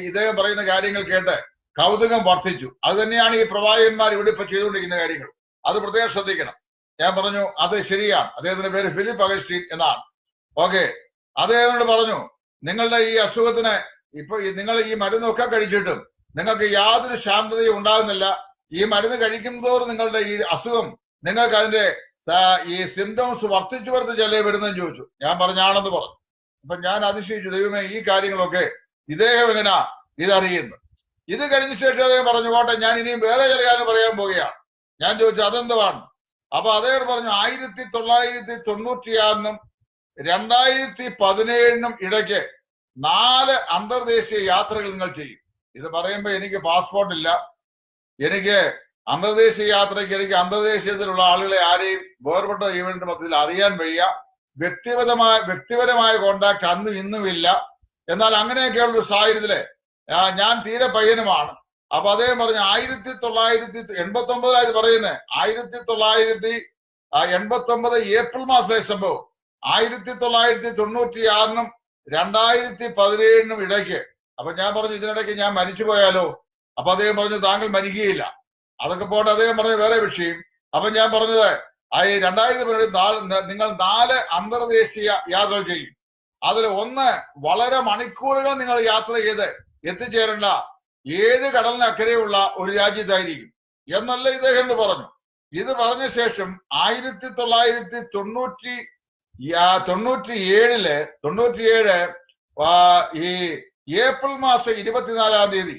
ഇദ്ദേഹം പറയുന്ന കാര്യങ്ങൾ കേട്ട് കൗതുകം വർദ്ധിച്ചു. അത് തന്നെയാണ് ഈ പ്രവാചകന്മാർ ഇവിടെ ഇപ്പൊ ചെയ്തുകൊണ്ടിരിക്കുന്ന കാര്യങ്ങൾ. അത് പ്രത്യേകം ശ്രദ്ധിക്കണം. ഞാൻ പറഞ്ഞു അത് ശരിയാണ്. അദ്ദേഹത്തിന്റെ പേര് ഫിലിപ്പ് അഗസ്റ്റീൻ എന്നാണ്. ഓക്കെ, അദ്ദേഹത്തോട് പറഞ്ഞു, നിങ്ങളുടെ ഈ അസുഖത്തിന് ഇപ്പൊ നിങ്ങൾ ഈ മരുന്നൊക്കെ കഴിച്ചിട്ടും നിങ്ങൾക്ക് യാതൊരു ശാന്തതയും ഉണ്ടാകുന്നില്ല. ഈ മരുന്ന് കഴിക്കുന്തോറും നിങ്ങളുടെ ഈ അസുഖം നിങ്ങൾക്ക് അതിന്റെ ഈ സിംറ്റംസ് വർദ്ധിച്ചല്ലേ വരുന്നതെന്ന് ചോദിച്ചു. ഞാൻ പറഞ്ഞാണെന്ന് പറഞ്ഞു. അപ്പൊ ഞാൻ അതിശയിച്ചു, ദൈവമേ ഈ കാര്യങ്ങളൊക്കെ ഇദ്ദേഹം എങ്ങനെയാ ഇതറിയുന്നു? ഇത് കഴിഞ്ഞ ശേഷം അദ്ദേഹം പറഞ്ഞു, പോട്ടെ ഞാൻ ഇനിയും വേറെ ചില കാര്യം പറയാൻ പോവുകയാണ്. ഞാൻ ചോദിച്ചു അതെന്തുവാണ്? അപ്പൊ അദ്ദേഹം പറഞ്ഞു 1996-നും 2017-നും ഇടയ്ക്ക് 4 അന്തർദേശീയ യാത്രകൾ നിങ്ങൾ ചെയ്യും. ഇത് പറയുമ്പോ എനിക്ക് പാസ്പോർട്ട് ഇല്ല, എനിക്ക് അന്തർദേശീയ യാത്രയ്ക്ക് എനിക്ക് അന്തർദേശീയത്തിലുള്ള ആളുകളെ ആരെയും വേർപെട്ട ഈവന്റ് മൊത്തത്തിൽ അറിയാൻ വയ്യ. വ്യക്തിപരമായ കോണ്ടാക്ട് അന്നും ഇന്നും ഇല്ല. എന്നാൽ അങ്ങനെയൊക്കെയുള്ള ഒരു സാഹചര്യത്തില് ഞാൻ തീരെ പയ്യനുമാണ്. അപ്പൊ അദ്ദേഹം പറഞ്ഞു 1989 പറയുന്നത് 1989 ഏപ്രിൽ മാസത്തിലെ സംഭവം 1996-നും 2017-നും ഇടയ്ക്ക്. അപ്പൊ ഞാൻ പറഞ്ഞു ഇതിനിടയ്ക്ക് ഞാൻ മരിച്ചു പോയാലോ? അപ്പൊ അദ്ദേഹം പറഞ്ഞു താങ്കൾ മരിക്കുകയില്ല. അതൊക്കെ പോട്ടെ, അദ്ദേഹം പറഞ്ഞു വേറെ വിഷയം. അപ്പൊ ഞാൻ പറഞ്ഞത് 2017 നിങ്ങൾ 4 അന്തർദേശീയ യാത്രകൾ ചെയ്യും. അതിൽ ഒന്ന് വളരെ മണിക്കൂറുകൾ നിങ്ങൾ യാത്ര ചെയ്ത് എത്തിച്ചേരേണ്ട 7 കടലിനക്കരെയുള്ള ഒരു രാജ്യത്തായിരിക്കും എന്നല്ല ഇദ്ദേഹം പറഞ്ഞു. ഇത് പറഞ്ഞ ശേഷം 1997 ഈ ഏപ്രിൽ മാസം 24-ാം തീയതി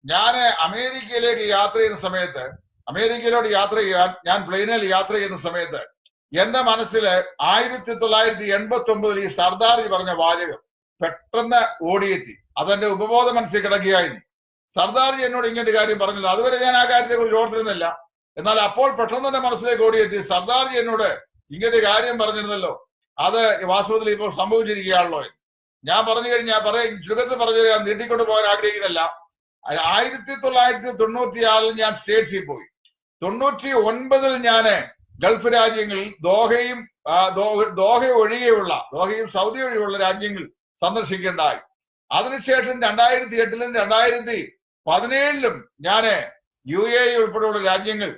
ഞാൻ അമേരിക്കയിലേക്ക് യാത്ര ചെയ്യുന്ന സമയത്ത്, അമേരിക്കയിലോട്ട് യാത്ര ചെയ്യാൻ ഞാൻ പ്ലെയിനിൽ യാത്ര ചെയ്യുന്ന സമയത്ത് എന്റെ മനസ്സില് 1989 ഈ സർദാർജി പറഞ്ഞ വാചകം പെട്ടെന്ന് ഓടിയെത്തി. അതെന്റെ ഉപബോധ മനസ്സിൽ കിടക്കുകയായിരുന്നു. സർദാർജി എന്നോട് ഇങ്ങനൊരു കാര്യം പറഞ്ഞില്ല. അതുവരെ ഞാൻ ആ കാര്യത്തെ കുറിച്ച് ഓർത്തിരുന്നില്ല. എന്നാൽ അപ്പോൾ പെട്ടെന്ന് എന്റെ മനസ്സിലേക്ക് ഓടിയെത്തി, സർദാർജി എന്നോട് ഇങ്ങനൊരു കാര്യം പറഞ്ഞിരുന്നല്ലോ, അത് വാസ്തവത്തിൽ ഇപ്പോൾ സംഭവിച്ചിരിക്കുകയാണല്ലോ. ഞാൻ പറഞ്ഞു കഴിഞ്ഞാൽ ചുരുക്കത്തിൽ പറഞ്ഞു ഞാൻ നീട്ടിക്കൊണ്ട് പോകാൻ ആഗ്രഹിക്കുന്നില്ല. 1996 ഞാൻ സ്റ്റേറ്റ്സിൽ പോയി. 99 ഞാന് ഗൾഫ് രാജ്യങ്ങളിൽ ദോഹ ഒഴികെയുള്ള ദോഹയും സൗദി ഒഴികെയുള്ള രാജ്യങ്ങൾ സന്ദർശിക്കേണ്ടായി. അതിനുശേഷം 2008-ലും 2017-ലും ഞാന് UAE ഉൾപ്പെടെയുള്ള രാജ്യങ്ങൾ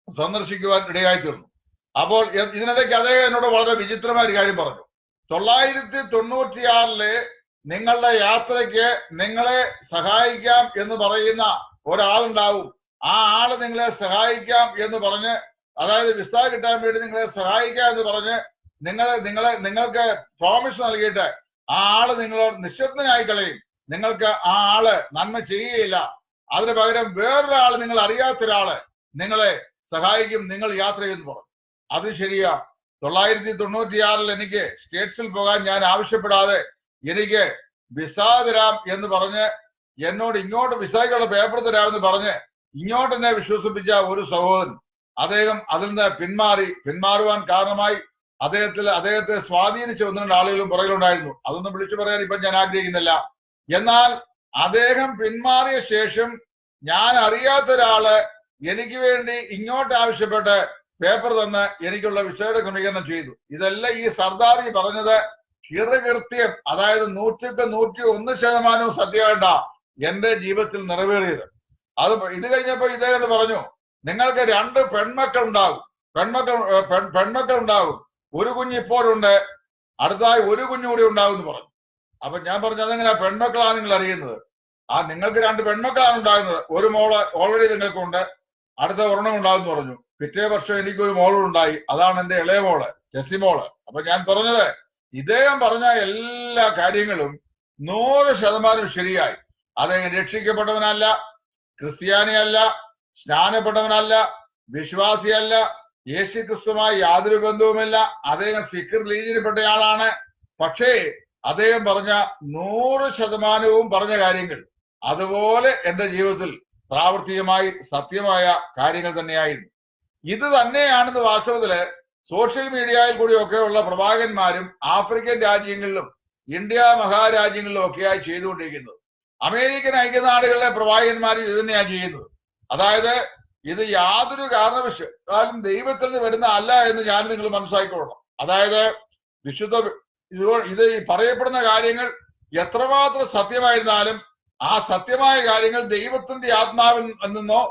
സന്ദർശിക്കുവാൻ ഇടയായി തീർന്നു. അപ്പോൾ ഇതിനിടയ്ക്ക് അദ്ദേഹം എന്നോട് വളരെ വിചിത്രമായ ഒരു കാര്യം പറഞ്ഞു. 996 നിങ്ങളുടെ യാത്രയ്ക്ക് നിങ്ങളെ സഹായിക്കാം എന്ന് പറയുന്ന ഒരാളുണ്ടാവും. ആ ആള് നിങ്ങളെ സഹായിക്കാം എന്ന് പറഞ്ഞ്, അതായത് വിസ കിട്ടാൻ വേണ്ടി നിങ്ങളെ സഹായിക്കാം എന്ന് പറഞ്ഞ് നിങ്ങൾക്ക് പ്രോമിസ് നൽകിയിട്ട് ആ ആള് നിങ്ങളോട് നിശബ്ദനായി കളയും. നിങ്ങൾക്ക് ആ ആള് നന്മ ചെയ്യുകയില്ല. അതിന് പകരം വേറൊരാള്, നിങ്ങൾ അറിയാത്ത ഒരാള് നിങ്ങളെ സഹായിക്കും, നിങ്ങൾ യാത്ര ചെയ്യുന്നു പറഞ്ഞു. അത് ശരിയാ. 996 എനിക്ക് സ്റ്റേറ്റ്സിൽ പോകാൻ ഞാൻ ആവശ്യപ്പെടാതെ എനിക്ക് വിസ തരാം എന്ന് പറഞ്ഞ്, എന്നോട് ഇങ്ങോട്ട് വിസയ്ക്കുള്ള പേപ്പർ തരാമെന്ന് പറഞ്ഞ് ഇങ്ങോട്ട് എന്നെ വിശ്വസിപ്പിച്ച ഒരു സഹോദരൻ, അദ്ദേഹം അതിൽ നിന്ന് പിന്മാറുവാൻ കാരണമായി അദ്ദേഹത്തെ സ്വാധീനിച്ച 1-2 ആളുകളും പുറകിലുണ്ടായിരുന്നു. അതൊന്നും വിളിച്ചു പറയാൻ ഇപ്പൊ ഞാൻ ആഗ്രഹിക്കുന്നില്ല. എന്നാൽ അദ്ദേഹം പിന്മാറിയ ശേഷം ഞാൻ അറിയാത്ത ഒരാള് എനിക്ക് വേണ്ടി ഇങ്ങോട്ട് ആവശ്യപ്പെട്ട് പേപ്പർ തന്ന് എനിക്കുള്ള വിസയുടെ ക്രമീകരണം ചെയ്തു. ഇതെല്ലാം ഈ സർദാരി പറഞ്ഞത് കൃത്യം, അതായത് 101% സത്യമായിട്ടാ എന്റെ ജീവിതത്തിൽ നിറവേറിയത്. ഇത് കഴിഞ്ഞപ്പോ ഇദ്ദേഹം പറഞ്ഞു, നിങ്ങൾക്ക് 2 പെൺമക്കൾ ഉണ്ടാകും. ഒരു കുഞ്ഞ് ഇപ്പോഴുണ്ട്, അടുത്തായി ഒരു കുഞ്ഞുകൂടി ഉണ്ടാവും എന്ന് പറഞ്ഞു. അപ്പൊ ഞാൻ പറഞ്ഞു, അതെങ്ങനെയാ പെൺമക്കളാണ് നിങ്ങൾ അറിയുന്നത്? നിങ്ങൾക്ക് 2 പെൺമക്കളാണ് ഉണ്ടാകുന്നത്. ഒരു മോള് ഓൾറെഡി നിങ്ങൾക്കുണ്ട്, അടുത്ത ഒരെണ്ണം ഉണ്ടാവും എന്ന് പറഞ്ഞു. പിറ്റേ വർഷം എനിക്കൊരു മോളുണ്ടായി. അതാണ് എന്റെ ഇളയ മോള്, ജെസ്സിമോള്. അപ്പൊ ഞാൻ പറഞ്ഞത്, ഇദ്ദേഹം പറഞ്ഞ എല്ലാ കാര്യങ്ങളും 100% ശരിയായി. അദ്ദേഹം രക്ഷിക്കപ്പെട്ടവനല്ല, ക്രിസ്ത്യാനിയല്ല, സ്നാനപ്പെട്ടവനല്ല, വിശ്വാസിയല്ല, യേശു ക്രിസ്തുമായി യാതൊരു ബന്ധവുമില്ല. അദ്ദേഹം സിഖ് റിലീജിയനിൽപ്പെട്ടയാളാണ്. പക്ഷേ അദ്ദേഹം പറഞ്ഞ 100% പറഞ്ഞ കാര്യങ്ങൾ അതുപോലെ എന്റെ ജീവിതത്തിൽ പ്രാവർത്തികമായി സത്യമായ കാര്യങ്ങൾ തന്നെയായിരുന്നു. ഇത് തന്നെയാണെന്ന് വാസ്തവത്തില് സോഷ്യൽ മീഡിയയിൽ കൂടിയൊക്കെയുള്ള പ്രവാചകന്മാരും ആഫ്രിക്കൻ രാജ്യങ്ങളിലും ഇന്ത്യ മഹാരാജ്യങ്ങളിലും ഒക്കെയായി ചെയ്തുകൊണ്ടിരിക്കുന്നത്. അമേരിക്കൻ ഐക്യനാടുകളിലെ പ്രവാചകന്മാരും ഇത് തന്നെയാണ് ചെയ്യുന്നത്. അതായത് ഇത് യാതൊരു കാരണവശാലും ദൈവത്തിൽ നിന്ന് വരുന്ന അല്ല എന്ന് ഞാൻ നിങ്ങൾ മനസ്സിലാക്കിക്കൊള്ളണം. അതായത് ഇത് പറയപ്പെടുന്ന കാര്യങ്ങൾ എത്രമാത്രം സത്യമായിരുന്നാലും ആ സത്യമായ കാര്യങ്ങൾ ദൈവത്തിന്റെ ആത്മാവിൽ നിന്നോ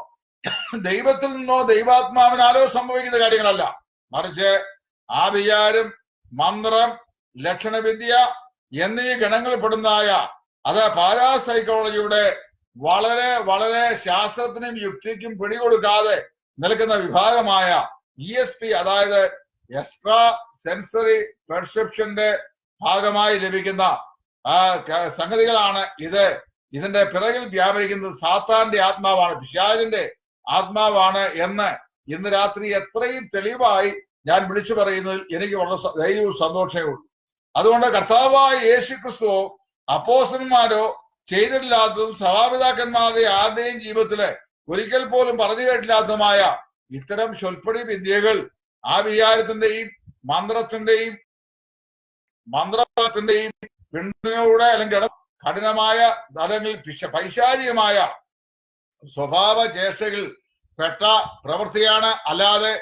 ദൈവാത്മാവിനാലോ സംഭവിക്കുന്ന കാര്യങ്ങളല്ല. മറിച്ച് ആഭിചാരം, മന്ത്രം, ലക്ഷണവിദ്യ എന്നീ ഗണങ്ങളിൽപ്പെടുന്നതായ പാരാസൈക്കോളജിയുടെ വളരെ വളരെ ശാസ്ത്രത്തിനും യുക്തിക്കും പിടികൊടുക്കാതെ നിൽക്കുന്ന വിഭാഗമായ ESP, അതായത് എക്സ്ട്രാ സെൻസറി പെർസെപ്ഷന്റെ ഭാഗമായി ലഭിക്കുന്ന സംഗതികളാണ് ഇതിന്റെ പിറകിൽ വ്യാപരിക്കുന്നത്. സാത്താന്റെ ആത്മാവാണ്, പിശാചിന്റെ ആത്മാവാണ് എന്ന് ഇന്ന് രാത്രി എത്രയും തെളിവായി ഞാൻ വിളിച്ചു പറയുന്നതിൽ എനിക്ക് വളരെ ധൈര്യവും സന്തോഷമേ ഉള്ളൂ. അതുകൊണ്ട് കർത്താവായ യേശു ക്രിസ്തുവോ അപ്പോസ്തലന്മാരോ ചെയ്തിട്ടില്ലാത്തതും സഭാപിതാക്കന്മാരുടെ ആരുടെയും ജീവിതത്തില് ഒരിക്കൽ പോലും പറഞ്ഞു കേട്ടില്ലാത്തതുമായ ഇത്തരം ചൊൽപ്പടി വിദ്യകൾ ആഭിചാരത്തിന്റെയും മന്ത്രത്തിന്റെയും പിന്തുണയോടെ അല്ലെങ്കിൽ കഠിനമായ അല്ലെങ്കിൽ പൈശാചികമായ സ്വഭാവ ചേഷ്ടകൾ പെട്ട പ്രവൃത്തിയാണ്. അല്ലാതെ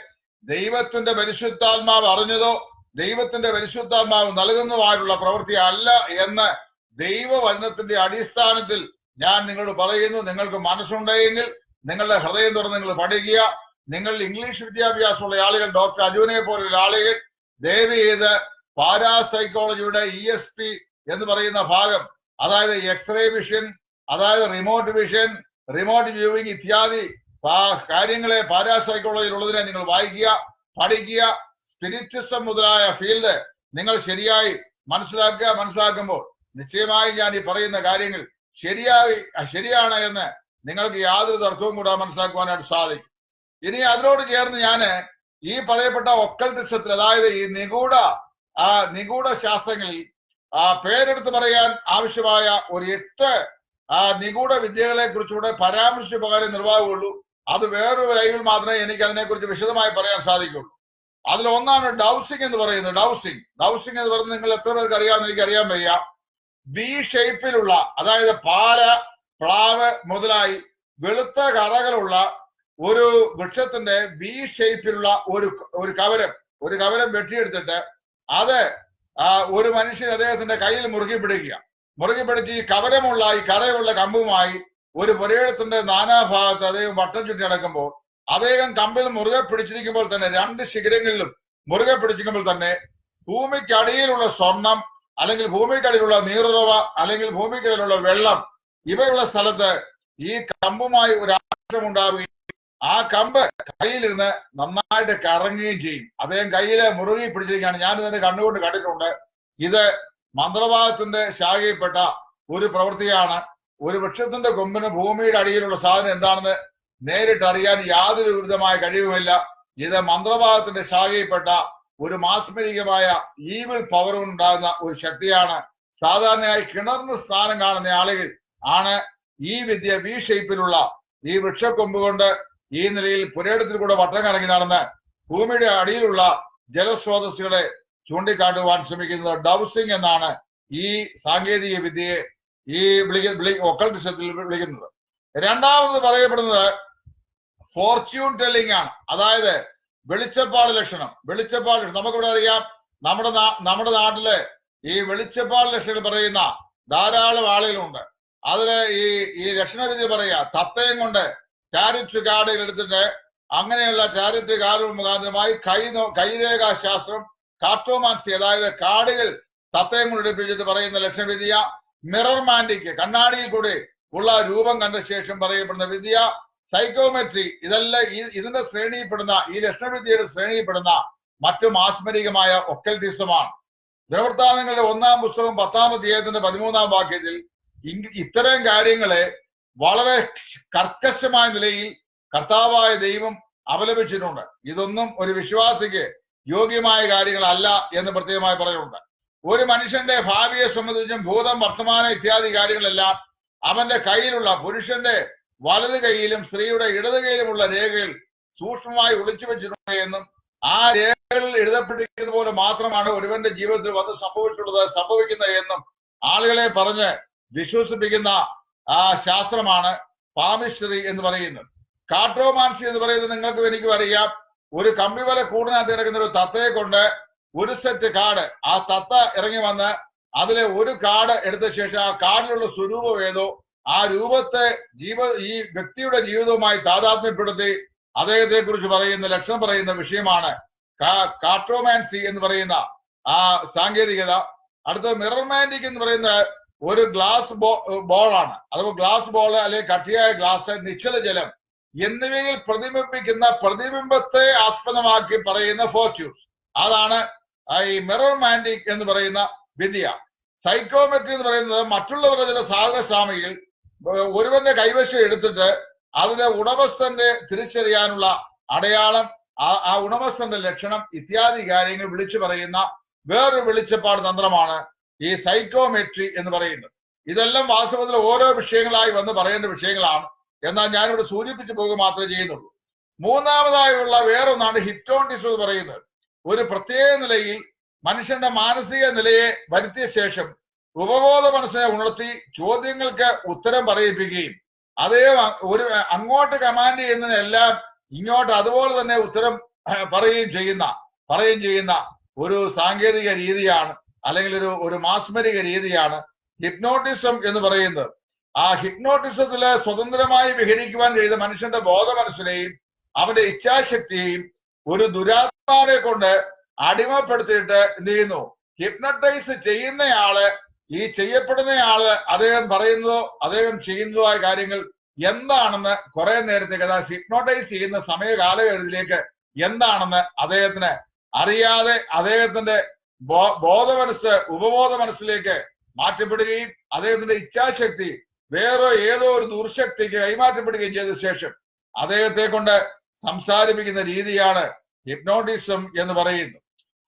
ദൈവത്തിന്റെ പരിശുദ്ധാത്മാവ് അറിഞ്ഞതോ ദൈവത്തിന്റെ പരിശുദ്ധാത്മാവ് നൽകുന്നതുമായിട്ടുള്ള പ്രവൃത്തി അല്ല എന്ന് ദൈവവചനത്തിന്റെ അടിസ്ഥാനത്തിൽ ഞാൻ നിങ്ങളോട് പറയുന്നു. നിങ്ങൾക്ക് മനസ്സുണ്ടെങ്കിൽ നിങ്ങളുടെ ഹൃദയം തുറന്ന് നിങ്ങൾ പഠിക്കുക. നിങ്ങൾ ഇംഗ്ലീഷ് വിദ്യാഭ്യാസമുള്ള ആളുകൾ, ഡോക്ടർ അജുവിനെ പോലുള്ള ആളുകൾ ദയവ് ചെയ്ത് പാരാസൈക്കോളജിയുടെ ESP എന്ന് പറയുന്ന ഭാഗം, അതായത് എക്സ്റേ വിഷൻ, അതായത് റിമോട്ട് വിഷൻ, റിമോട്ട് വ്യൂവിംഗ് ഇത്യാദി കാര്യങ്ങളെ പാരാസൈക്കോളജിയിലുള്ളതിനെ നിങ്ങൾ വായിക്കുക, പഠിക്കുക. സ്പിരിറ്റിസം മുതലായ ഫീൽഡ് നിങ്ങൾ ശരിയായി മനസ്സിലാക്കുമ്പോൾ നിശ്ചയമായി ഞാൻ ഈ പറയുന്ന കാര്യങ്ങൾ ശരിയാണ് എന്ന് നിങ്ങൾക്ക് യാതൊരു തർക്കവും കൂടെ മനസ്സിലാക്കുവാനായിട്ട് സാധിക്കും. ഇനി അതിനോട് ചേർന്ന് ഞാൻ ഈ പറയപ്പെട്ട ഒക്കൾട്ടിസത്തിൽ, അതായത് ഈ നിഗൂഢ ശാസ്ത്രങ്ങളിൽ പേരെടുത്ത് പറയാൻ ആവശ്യമായ ഒരു 8 നിഗൂഢ വിദ്യകളെ കുറിച്ചുകൂടെ പരാമർശിച്ചു പോകാനേ നിർവാഹമുള്ളൂ. അത് വേറൊരു ലൈവിൽ മാത്രമേ എനിക്ക് അതിനെക്കുറിച്ച് വിശദമായി പറയാൻ സാധിക്കുള്ളൂ. അതിൽ ഒന്നാണ് ഡൗസിംഗ് എന്ന് പറയുന്നത്. ഡൗസിംഗ് എന്ന് പറയുന്നത് നിങ്ങൾ എത്ര പേർക്ക് അറിയാമെന്ന് എനിക്ക് അറിയാൻ വയ്യ. V ഷേപ്പിലുള്ള, അതായത് പാല, പ്ലാവ് മുതലായി വെളുത്ത കറകളുള്ള ഒരു വൃക്ഷത്തിന്റെ V ഷേപ്പിലുള്ള ഒരു കവരം വെട്ടിയെടുത്തിട്ട് അത് ഒരു മനുഷ്യൻ അദ്ദേഹത്തിന്റെ കയ്യിൽ മുറുകി പിടിച്ച് ഈ കരയുള്ള കമ്പുമായി ഒരു പുരയിടത്തിന്റെ നാനാഭാഗത്ത് അദ്ദേഹം വട്ടം ചുറ്റി നടക്കുമ്പോൾ അദ്ദേഹം കമ്പിൽ മുറുകെ പിടിച്ചിരിക്കുമ്പോൾ തന്നെ 2 ശിഖരങ്ങളിലും മുറുകെ പിടിച്ചിരിക്കുമ്പോൾ തന്നെ ഭൂമിക്കടിയിലുള്ള സ്വർണം അല്ലെങ്കിൽ ഭൂമിക്കടിയിലുള്ള നീറുറവ അല്ലെങ്കിൽ ഭൂമിക്കടിയിലുള്ള വെള്ളം ഇവയുള്ള സ്ഥലത്ത് ഈ കമ്പുമായി ഒരു ആക്ഷം ഉണ്ടാവുകയും ആ കമ്പ് കയ്യിലിരുന്ന് നന്നായിട്ട് കറങ്ങുകയും ചെയ്യും. അദ്ദേഹം കയ്യിലെ മുറുകി പിടിച്ചിരിക്കുകയാണ്. ഞാൻ ഇതിന്റെ കണ്ണുകൊണ്ട് കണ്ടിട്ടുണ്ട്. ഇത് മന്ത്രവാദത്തിന്റെ ശാഖയിൽപ്പെട്ട ഒരു പ്രവൃത്തിയാണ്. ഒരു വൃക്ഷത്തിന്റെ കൊമ്പിന് ഭൂമിയുടെ അടിയിലുള്ള സാധനം എന്താണെന്ന് നേരിട്ട് അറിയാൻ യാതൊരു വിരുദ്ധമായ കഴിവുമില്ല. ഇത് മന്ത്രവാദത്തിന്റെ ശാഖയിൽപ്പെട്ട ഒരു മാസ്മരികമായ ഈവിൾ പവർ ഉണ്ടാകുന്ന ഒരു ശക്തിയാണ്. സാധാരണയായി കിണറിന് സ്ഥാനം കാണുന്ന ആളുകൾ ആണ് ഈ വിദ്യ വി ഷേപ്പിലുള്ള ഈ വൃക്ഷക്കൊമ്പ് കൊണ്ട് ഈ നിലയിൽ പുരയിടത്തിൽ കൂടെ വട്ടം കറങ്ങി നടന്ന് ഭൂമിയുടെ അടിയിലുള്ള ജലസ്രോതസ്സുകളെ ചൂണ്ടിക്കാട്ടുവാൻ ശ്രമിക്കുന്നത് ഡൗസിംഗ് എന്നാണ് ഈ സാങ്കേതിക വിദ്യയെ ഈ ഒക്കൾട്ടിസത്തിൽ വിളിക്കുന്നത്. രണ്ടാമത് പറയപ്പെടുന്നത് ഫോർച്യൂൺ ടെല്ലിംഗ് ആണ്. അതായത് വെളിച്ചപ്പാട് ലക്ഷണം. നമുക്കിവിടെ അറിയാം, നമ്മുടെ നാട്ടില് ഈ വെളിച്ചപ്പാട് ലക്ഷണം പറയുന്ന ധാരാളം ആളുകളുണ്ട്. അതില് ഈ ലക്ഷണവിദ്യ പറയുക തത്തയും കൊണ്ട് ടാരിറ്റ് കാർഡുകൾ എടുത്തിട്ട് അങ്ങനെയുള്ള ടാരിറ്റ് കാർഡുകൾ മുഖാന്തരമായി കൈരേഖാ ശാസ്ത്രം, കാർട്ടോമാൻസി, അതായത് കാർഡുകൾ തത്തയും കൊണ്ട് എടുപ്പിച്ചിട്ട് പറയുന്ന ലക്ഷണവിദ്യ, മിറർ മാൻഡിക്ക് കണ്ണാടിയിൽ കൂടി ഉള്ള രൂപം കണ്ട ശേഷം പറയപ്പെടുന്ന വിദ്യ, സൈക്കോമെട്രി, ഇതെല്ലാം ഇതിന്റെ ശ്രേണിയിൽപ്പെടുന്ന ഈ ലക്ഷണവിദ്യയുടെ ശ്രേണിയിൽപ്പെടുന്ന മറ്റു മാസ്മരികമായ ഒക്കൽട്ടിസമാണ്. ദിനവൃത്താന്തങ്ങളുടെ 1-ാം പുസ്തകം 10-ാം അധ്യായത്തിന്റെ 13-ാം വാക്യത്തിൽ ഇത്തരം കാര്യങ്ങളെ വളരെ കർക്കശമായ നിലയിൽ കർത്താവായ ദൈവം അപലപിച്ചിട്ടുണ്ട്. ഇതൊന്നും ഒരു വിശ്വാസിക്ക് യോഗ്യമായ കാര്യങ്ങളല്ല എന്ന് പ്രത്യേകമായി പറയുന്നുണ്ട്. ഒരു മനുഷ്യന്റെ ഭാവിയെ സംബന്ധിച്ചും ഭൂതം, വർത്തമാനം ഇത്യാദി കാര്യങ്ങളെല്ലാം അവന്റെ കയ്യിലുള്ള പുരുഷന്റെ വലത് കൈയിലും സ്ത്രീയുടെ ഇടത് കൈയിലുമുള്ള രേഖകൾ സൂക്ഷ്മമായി ഒളിച്ചു വെച്ചിട്ടുണ്ട് എന്നും ആ രേഖകളിൽ എഴുതപ്പെട്ടിരിക്കുന്നത് പോലെ മാത്രമാണ് ഒരുവന്റെ ജീവിതത്തിൽ വന്ന് സംഭവിക്കുന്നത് എന്നും ആളുകളെ പറഞ്ഞ് വിശ്വസിപ്പിക്കുന്ന ആ ശാസ്ത്രമാണ് പാമിസ്റ്ററി എന്ന് പറയുന്നത്. കാർട്ടോമാൻസി എന്ന് പറയുന്നത് നിങ്ങൾക്കും എനിക്കും അറിയാം. ഒരു കമ്പിവല കൂടിനകത്ത് കിടക്കുന്ന ഒരു തത്തയെ കൊണ്ട് ഒരു സെറ്റ് കാർഡ്, ആ തത്ത ഇറങ്ങി വന്ന് അതിലെ ഒരു കാർഡ് എടുത്ത ശേഷം ആ കാർഡിലുള്ള സ്വരൂപം ഏതോ ആ രൂപത്തെ ഈ വ്യക്തിയുടെ ജീവിതവുമായി താതാത്മ്യപ്പെടുത്തി അദ്ദേഹത്തെ കുറിച്ച് പറയുന്ന ലക്ഷണം പറയുന്ന വിഷയമാണ് കാർട്ടോമാൻസി എന്ന് പറയുന്ന ആ സാങ്കേതികത. അടുത്ത മിറർ മാൻഡിക് എന്ന് പറയുന്ന ഒരു ഗ്ലാസ് ബോളാണ്. അഥവാ ഗ്ലാസ് ബോൾ അല്ലെങ്കിൽ കട്ടിയായ ഗ്ലാസ്, നിശ്ചല ജലം എന്നിവയിൽ പ്രതിബിംബിക്കുന്ന പ്രതിബിംബത്തെ ആസ്പദമാക്കി പറയുന്ന ഫോർച്യൂൺസ്, അതാണ് ഈ മിറർ മാൻഡിക് എന്ന് പറയുന്ന വിദ്യ. സൈക്കോമെട്രി എന്ന് പറയുന്നത് മറ്റുള്ളവരുടെ ചില സാധന സാമഗ്രികൾ ഒരുവന്റെ കൈവശം എടുത്തിട്ട് അതിലെ ഉടമസ്ഥന്റെ തിരിച്ചറിയാനുള്ള അടയാളം, ആ ഉടമസ്ഥന്റെ ലക്ഷണം ഇത്യാദി കാര്യങ്ങൾ വിളിച്ചു പറയുന്ന വേറൊരു വെളിച്ചപ്പാട് തന്ത്രമാണ് ഈ സൈക്കോമെട്രി എന്ന് പറയുന്നത്. ഇതെല്ലാം വാസ്തവത്തിൽ ഓരോ വിഷയങ്ങളായി വന്ന് പറയേണ്ട വിഷയങ്ങളാണ്. എന്നാൽ ഞാനിവിടെ സൂചിപ്പിച്ചു പോകുക മാത്രമേ ചെയ്യുന്നുള്ളൂ. മൂന്നാമതായുള്ള വേറൊന്നാണ് ഹിപ്നോട്ടിസം എന്ന് പറയുന്നത്. ഒരു പ്രത്യേക നിലയിൽ മനുഷ്യന്റെ മാനസിക നിലയെ വരുത്തിയ ശേഷം ഉപബോധ മനസ്സിനെ ഉണർത്തി ചോദ്യങ്ങൾക്ക് ഉത്തരം പറയിപ്പിക്കുകയും അദ്ദേഹം അങ്ങോട്ട് കമാൻഡ് ചെയ്യുന്നതിനെല്ലാം ഇങ്ങോട്ട് അതുപോലെ തന്നെ ഉത്തരം പറയുകയും ചെയ്യുന്ന ഒരു സാങ്കേതിക രീതിയാണ്, അല്ലെങ്കിൽ ഒരു മാസ്മരിക രീതിയാണ് ഹിപ്നോട്ടിസം എന്ന് പറയുന്നത്. ആ ഹിപ്നോട്ടിസത്തില് സ്വതന്ത്രമായി വിഹരിക്കുവാൻ കഴിയുന്ന മനുഷ്യന്റെ ബോധ മനസ്സിനെയും അവന്റെ ഇച്ഛാശക്തിയെയും ഒരു ദുരാത്മാവിനെ കൊണ്ട് അടിമപ്പെടുത്തിയിട്ട് എന്ത് ചെയ്യുന്നു, ഹിപ്നട്ടൈസ് ചെയ്യുന്നയാള്, ഈ ചെയ്യപ്പെടുന്നയാള് അദ്ദേഹം പറയുന്നതോ അദ്ദേഹം ചെയ്യുന്നതോ ആയ കാര്യങ്ങൾ എന്താണെന്ന് കുറെ നേരത്തേക്ക്, അതായത് ഹിപ്നോട്ടൈസ് ചെയ്യുന്ന സമയ കാലഘട്ടത്തിലേക്ക് എന്താണെന്ന് അദ്ദേഹത്തിന് അറിയാതെ അദ്ദേഹത്തിന്റെ ഉപബോധ മനസ്സിലേക്ക് മാറ്റപ്പെടുകയും അദ്ദേഹത്തിന്റെ ഇച്ഛാശക്തി വേറെ ഏതോ ഒരു ദുർശക്തിക്ക് കൈമാറ്റപ്പെടുകയും ചെയ്ത ശേഷം അദ്ദേഹത്തെ കൊണ്ട് സംസാരിപ്പിക്കുന്ന രീതിയാണ് ഹിപ്നോട്ടിസം എന്ന് പറയുന്നത്.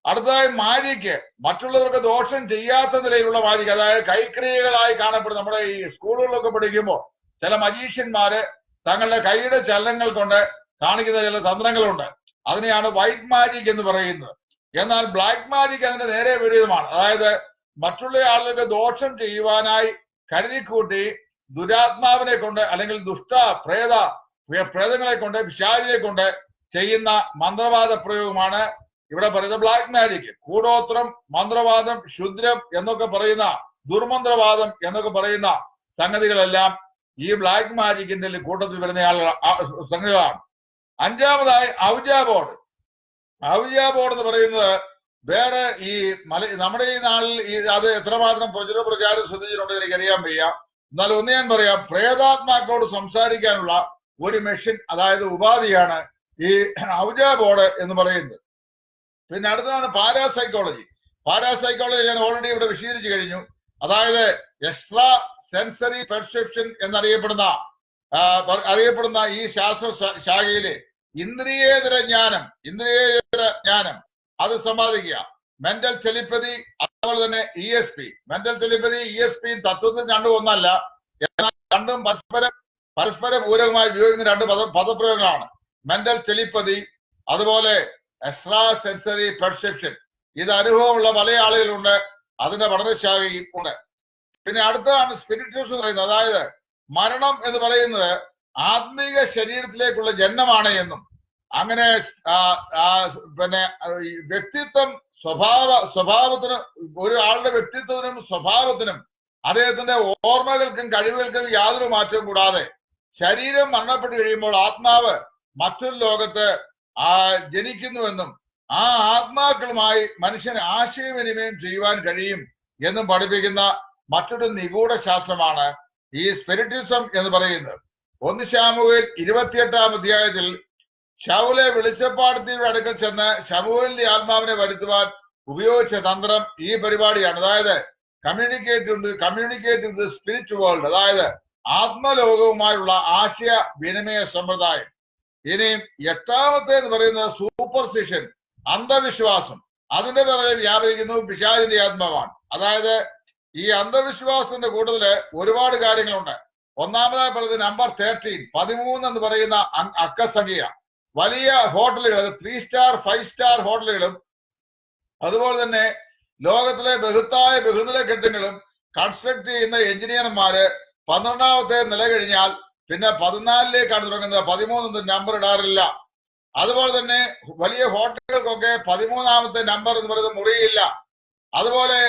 അടുത്തതായി മാജിക്ക്, മറ്റുള്ളവർക്ക് ദോഷം ചെയ്യാത്ത നിലയിലുള്ള മാജിക്ക്, അതായത് കൈക്രിയകളായി കാണപ്പെടുന്ന, നമ്മുടെ ഈ സ്കൂളുകളിലൊക്കെ പഠിക്കുമ്പോൾ ചില മജീഷ്യന്മാര് തങ്ങളുടെ കൈയുടെ ചലനങ്ങൾ കൊണ്ട് കാണിക്കുന്ന ചില തന്ത്രങ്ങളുണ്ട്. അതിനെയാണ് വൈറ്റ് മാജിക് എന്ന് പറയുന്നത്. എന്നാൽ ബ്ലാക്ക് മാജിക് അതിന്റെ നേരെ വിപരീതമാണ്. അതായത് മറ്റുള്ള ആളുകൾക്ക് ദോഷം ചെയ്യുവാനായി കരുതിക്കൂട്ടി ദുരാത്മാവിനെ കൊണ്ട് അല്ലെങ്കിൽ പ്രേതങ്ങളെ കൊണ്ട്, പിശാചിനെ കൊണ്ട് ചെയ്യുന്ന മന്ത്രവാദ പ്രയോഗമാണ് ഇവിടെ പറയുന്ന ബ്ലാക്ക് മാജിക്. കൂടോത്രം, മന്ത്രവാദം, ക്ഷുദ്രം എന്നൊക്കെ പറയുന്ന, ദുർമന്ത്രവാദം എന്നൊക്കെ പറയുന്ന സംഗതികളെല്ലാം ഈ ബ്ലാക്ക് മാജിക്കിന്റെ കൂട്ടത്തിൽ വരുന്ന സംഗതികളാണ്. അഞ്ചാമതായി ഔജാ ബോർഡ്. ഔജാ ബോർഡ് എന്ന് പറയുന്നത് വേറെ നമ്മുടെ ഈ നാളിൽ അത് എത്രമാത്രം പ്രചാരം ശ്രദ്ധിച്ചിട്ടുണ്ടെന്ന് എനിക്കറിയാൻ വയ്യ. എന്നാൽ ഒന്ന് ഞാൻ പറയാം, പ്രേതാത്മാക്കളോട് സംസാരിക്കാനുള്ള ഒരു മെഷീൻ, അതായത് ഉപാധിയാണ് ഈ ഔജ ബോർഡ് എന്ന് പറയുന്നത്. പിന്നെ അടുത്തതാണ് പാരാസൈക്കോളജി. പാരാസൈക്കോളജി ഞാൻ ഓൾറെഡി ഇവിടെ വിശദീകരിച്ചു കഴിഞ്ഞു. അതായത് എക്സ്ട്രാ സെൻസറി പെർസെപ്ഷൻ എന്നറിയപ്പെടുന്ന ഈ ശാസ്ത്ര ശാഖയിലെ ഇന്ദ്രിയേതര ജ്ഞാനം അത് സമ്പാദിക്കുക. മെന്റൽ ടെലിപ്പതി, അതുപോലെ തന്നെ ESP. മെന്റൽ ടെലിപ്പതി ESP തത്വത്തിൽ രണ്ടും ഒന്നല്ല, എന്നാൽ രണ്ടും പരസ്പരം പൂരകമായി ഉപയോഗിക്കുന്ന രണ്ട് പദപ്രയോഗങ്ങളാണ്. മെന്റൽ ടെലിപ്പതി, അതുപോലെ എക്സ്ട്രാ സെൻസറി പെർസെപ്ഷൻ. ഇത് അനുഭവമുള്ള പല ആളുകളുണ്ട്, അതിന്റെ പഠനശാഖയും ഉണ്ട്. പിന്നെ അടുത്തതാണ് സ്പിരിറ്റ്യൂസ് എന്ന് പറയുന്നത്. അതായത് മരണം എന്ന് പറയുന്നത് ആത്മീക ശരീരത്തിലേക്കുള്ള ജന്മമാണ് എന്നും, അങ്ങനെ പിന്നെ വ്യക്തിത്വം സ്വഭാവത്തിന്, ഒരാളുടെ വ്യക്തിത്വത്തിനും സ്വഭാവത്തിനും അദ്ദേഹത്തിന്റെ ഓർമ്മകൾക്കും കഴിവുകൾക്കും യാതൊരു മാറ്റവും കൂടാതെ ശരീരം മരണപ്പെട്ട് കഴിയുമ്പോൾ ആത്മാവ് മറ്റൊരു ലോകത്ത് ജനിക്കുന്നുവെന്നും ആ ആത്മാക്കളുമായി മനുഷ്യന് ആശയവിനിമയം ചെയ്യുവാൻ കഴിയും എന്നും പഠിപ്പിക്കുന്ന മറ്റൊരു നിഗൂഢ ശാസ്ത്രമാണ് ഈ സ്പിരിറ്റിസം എന്ന് പറയുന്നത്. 1 ശമൂവേൽ 28-ാം അധ്യായത്തിൽ ശൗലെ വെളിച്ചപ്പാടത്തിന്റെ അടുക്കൽ ചെന്ന് ശമൂവേലിന്റെ ആത്മാവിനെ വരുത്തുവാൻ ഉപയോഗിച്ച തന്ത്രം ഈ പരിപാടിയാണ്. അതായത് കമ്മ്യൂണിക്കേറ്റ് വിത്ത് സ്പിരിറ്റ് വേൾഡ്, അതായത് ആത്മലോകവുമായുള്ള ആശയ വിനിമയ സമ്പ്രദായം. ഇനിയും 8ാമത്തെ എന്ന് പറയുന്നത് സൂപ്പർസ്റ്റിഷൻ, അന്ധവിശ്വാസം. അതിന്റെ പിറകെ വ്യാപരിക്കുന്നു പിശാചിന്റെ ആത്മാവാണ്. അതായത് ഈ അന്ധവിശ്വാസത്തിന്റെ കൂടുതല് ഒരുപാട് കാര്യങ്ങളുണ്ട്. ഒന്നാമതായി പറയുന്നത് നമ്പർ 13 എന്ന് പറയുന്ന അക്കസംഖ്യ. വലിയ ഹോട്ടലുകൾ, 3 സ്റ്റാർ 5 സ്റ്റാർ ഹോട്ടലുകളും അതുപോലെ തന്നെ ലോകത്തിലെ ബഹുനില കെട്ടിടങ്ങളും കൺസ്ട്രക്ട് ചെയ്യുന്ന എഞ്ചിനീയർമാര് 12ാമത്തെ നില കഴിഞ്ഞാൽ പിന്നെ 14ലേക്കാണ് തുടങ്ങുന്നത്. 13 നമ്പർ ഇടാറില്ല. അതുപോലെ തന്നെ വലിയ ഹോട്ടലുകൾക്കൊക്കെ 13ാമത്തെ നമ്പർ എന്ന് പറയുന്നത് മുറിയില്ല. അതുപോലെ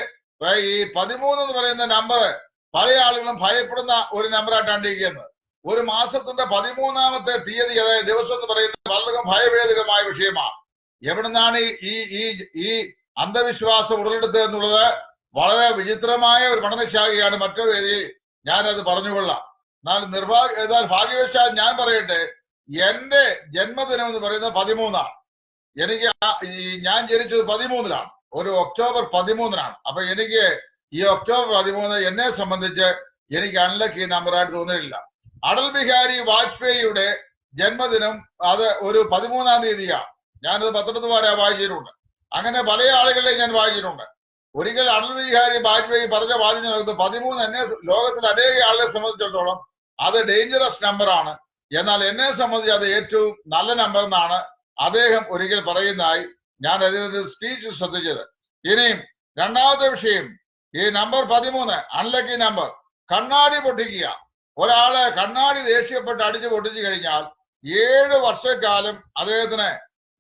ഈ 13 എന്ന് പറയുന്ന നമ്പർ പല ആളുകളും ഭയപ്പെടുന്ന ഒരു നമ്പറായിട്ടാണ് ഇരിക്കുന്നത്. ഒരു മാസത്തിന്റെ 13ാമത്തെ തീയതി, അതായത് ദിവസം എന്ന് പറയുന്നത് വളരെ ഭയഭേദകമായ വിഷയമാണ്. എവിടുന്നാണ് ഈ അന്ധവിശ്വാസം ഉടലെടുത്തത് എന്നുള്ളത് വളരെ വിചിത്രമായ ഒരു പഠനശാഖയാണ്. മറ്റൊരു വേദിയിൽ ഞാനത് പറഞ്ഞുകൊള്ളാം. എന്നാൽ ഭാഗ്യവശാൽ ഞാൻ പറയട്ടെ, എന്റെ ജന്മദിനം എന്ന് പറയുന്നത് 13-ആണ്. ഞാൻ ജനിച്ചത് 13-ലാണ്, ഒരു ഒക്ടോബർ 13-നാണ്. അപ്പൊ എനിക്ക് ഈ ഒക്ടോബർ 13 എന്നെ സംബന്ധിച്ച് എനിക്ക് അൺലക്കി നമ്പറായിട്ട് തോന്നിയിട്ടില്ല. അടൽ ബിഹാരി വാജ്പേയിയുടെ ജന്മദിനം അത് ഒരു 13-ാം തീയതിയാണ്. ഞാനത് പത്രത്തിൽ വായിച്ചിട്ടുണ്ട്. അങ്ങനെ പല ആളുകളെ ഞാൻ വായിച്ചിട്ടുണ്ട്. ഒരിക്കൽ അടൽ ബിഹാരി വാജ്പേയി പറഞ്ഞ വാചകം 13 എന്നെ ലോകത്തിൽ അനേക ആളുകളെ സംബന്ധിച്ചിടത്തോളം അത് ഡേഞ്ചറസ് നമ്പറാണ്, എന്നാൽ എന്നെ സംബന്ധിച്ച് അത് ഏറ്റവും നല്ല നമ്പർ എന്നാണ് അദ്ദേഹം ഒരിക്കൽ പറയുന്നതായി ഞാൻ അദ്ദേഹത്തിന്റെ സ്പീച്ച് ശ്രദ്ധിച്ചത്. ഇനിയും രണ്ടാമത്തെ വിഷയം, ഈ നമ്പർ 13 അൺലക്കി നമ്പർ. കണ്ണാടി പൊട്ടിക്കുക. ഒരാള് കണ്ണാടി ദേഷ്യപ്പെട്ട് അടിച്ചു പൊട്ടിച്ചു കഴിഞ്ഞാൽ 7 വർഷക്കാലം അദ്ദേഹത്തിന്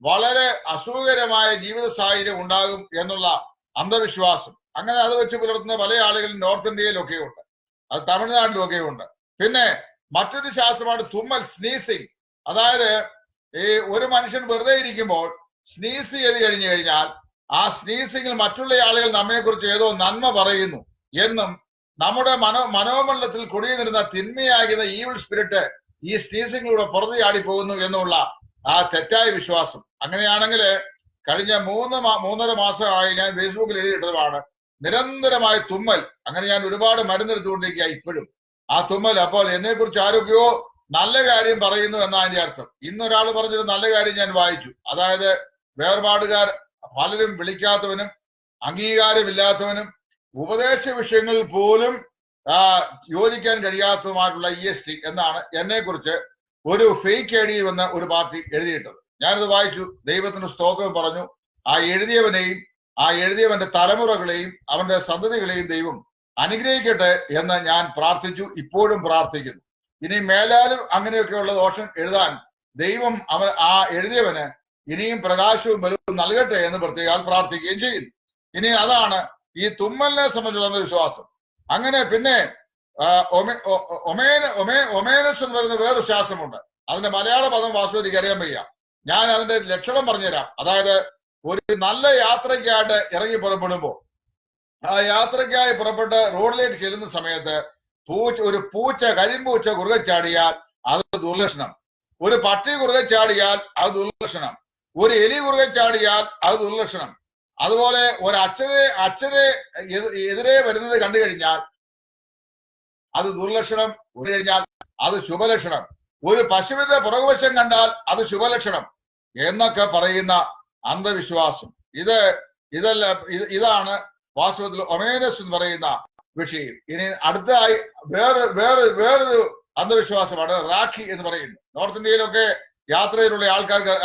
വളരെ അസുഖകരമായ ജീവിത സാഹചര്യം ഉണ്ടാകും എന്നുള്ള അന്ധവിശ്വാസം. അങ്ങനെ അത് വെച്ച് പുലർത്തുന്ന പല ആളുകളും നോർത്ത് ഇന്ത്യയിലൊക്കെ ഉണ്ട്, അത് തമിഴ്നാട്ടിലൊക്കെ ഉണ്ട്. പിന്നെ മറ്റൊരു ശാസ്ത്രമാണ് തുമ്മൽ, സ്നീസിങ്. അതായത് ഈ ഒരു മനുഷ്യൻ വെറുതെ ഇരിക്കുമ്പോൾ സ്നീസ് ചെയ്ത് കഴിഞ്ഞു കഴിഞ്ഞാൽ ആ സ്നീസിങ്ങിൽ മറ്റുള്ള ആളുകൾ നമ്മെക്കുറിച്ച് ഏതോ നന്മ പറയുന്നു എന്നും നമ്മുടെ മനോമണ്ഡലത്തിൽ കുടിയിരുന്ന തിന്മയാകുന്ന ഈവിൾ സ്പിരിറ്റ് ഈ സ്നീസിങ്ങിലൂടെ പുറത്തുചാടി പോകുന്നു എന്നുള്ള ആ തെറ്റായ വിശ്വാസം. അങ്ങനെയാണെങ്കിൽ കഴിഞ്ഞ 3.5 മാസമായി ഞാൻ ഫേസ്ബുക്കിൽ എഴുതിയിട്ടതാണ് നിരന്തരമായ തുമ്മൽ. അങ്ങനെ ഞാൻ ഒരുപാട് മരുന്നെടുത്തുകൊണ്ടിരിക്കുക ഇപ്പോഴും ആ തുമ്മൽ. അപ്പോൾ എന്നെ കുറിച്ച് ആരൊക്കെയോ നല്ല കാര്യം പറയുന്നു എന്നാണ് അതിന്റെ അർത്ഥം. ഇന്നൊരാൾ പറഞ്ഞൊരു നല്ല കാര്യം ഞാൻ വായിച്ചു. അതായത് വേർപാടുകാർ പലരും വിളിക്കാത്തവനും അംഗീകാരമില്ലാത്തവനും ഉപദേശ വിഷയങ്ങളിൽ പോലും യോജിക്കാൻ കഴിയാത്തതുമായിട്ടുള്ള EST എന്നാണ് എന്നെ കുറിച്ച് ഒരു ഫേക്ക് ഐഡി വന്ന ഒരു പാർട്ടി എഴുതിയിട്ടത്. ഞാനത് വായിച്ചു, ദൈവത്തിന് സ്തോത്രം പറഞ്ഞു. ആ എഴുതിയവന്റെ തലമുറകളെയും അവന്റെ സന്തതികളെയും ദൈവം അനുഗ്രഹിക്കട്ടെ എന്ന് ഞാൻ പ്രാർത്ഥിച്ചു, ഇപ്പോഴും പ്രാർത്ഥിക്കുന്നു. ഇനി മേലാലും അങ്ങനെയൊക്കെയുള്ള ദോഷം എഴുതാൻ ദൈവം ആ എഴുതിയവന് ഇനിയും പ്രകാശവും ബലവും നൽകട്ടെ എന്ന് പ്രത്യേകം പ്രാർത്ഥിക്കുകയും ചെയ്യുന്നു. ഇനി അതാണ് ഈ തുമ്മലിനെ സംബന്ധിച്ചുള്ള വിശ്വാസം. അങ്ങനെ പിന്നെ ഒമേനസ് എന്ന് പറയുന്ന വേറൊരു ശാസ്ത്രമുണ്ട്. അതിന്റെ മലയാള പദം വാസ്തവത്തിക്ക് അറിയാൻ വയ്യ. ഞാൻ അതിന്റെ ലക്ഷണം പറഞ്ഞുതരാം. അതായത് ഒരു നല്ല യാത്രയ്ക്കായിട്ട് ഇറങ്ങി പുറപ്പെടുമ്പോൾ ആ യാത്രയ്ക്കായി പുറപ്പെട്ട് റോഡിലേക്ക് ചെല്ലുന്ന സമയത്ത് ഒരു പൂച്ച, കരിമ്പൂച്ച കുറുകെ ചാടിയാൽ അത് ദുർലക്ഷണം. ഒരു പട്ടി കുറുകെ ചാടിയാൽ അത് ദുർലക്ഷണം. ഒരു എലി കുറുകെ ചാടിയാൽ അത് ദുർലക്ഷണം. അതുപോലെ ഒരു അച്ഛനെ എതിരെ വരുന്നത് കണ്ടു കഴിഞ്ഞാൽ അത് ദുർലക്ഷണം. കഴിഞ്ഞാൽ അത് ശുഭലക്ഷണം. ഒരു പശുവിന്റെ പുറകുവശം കണ്ടാൽ അത് ശുഭലക്ഷണം എന്നൊക്കെ പറയുന്ന അന്ധവിശ്വാസം. ഇതാണ് വാസ്തവത്തിൽ ഒമേനസ് എന്ന് പറയുന്ന വിഷയം. ഇനി അടുത്തതായി വേറൊരു അന്ധവിശ്വാസമാണ് റാഖി എന്ന് പറയുന്നത്. നോർത്ത് ഇന്ത്യയിലൊക്കെ യാത്രയിലുള്ള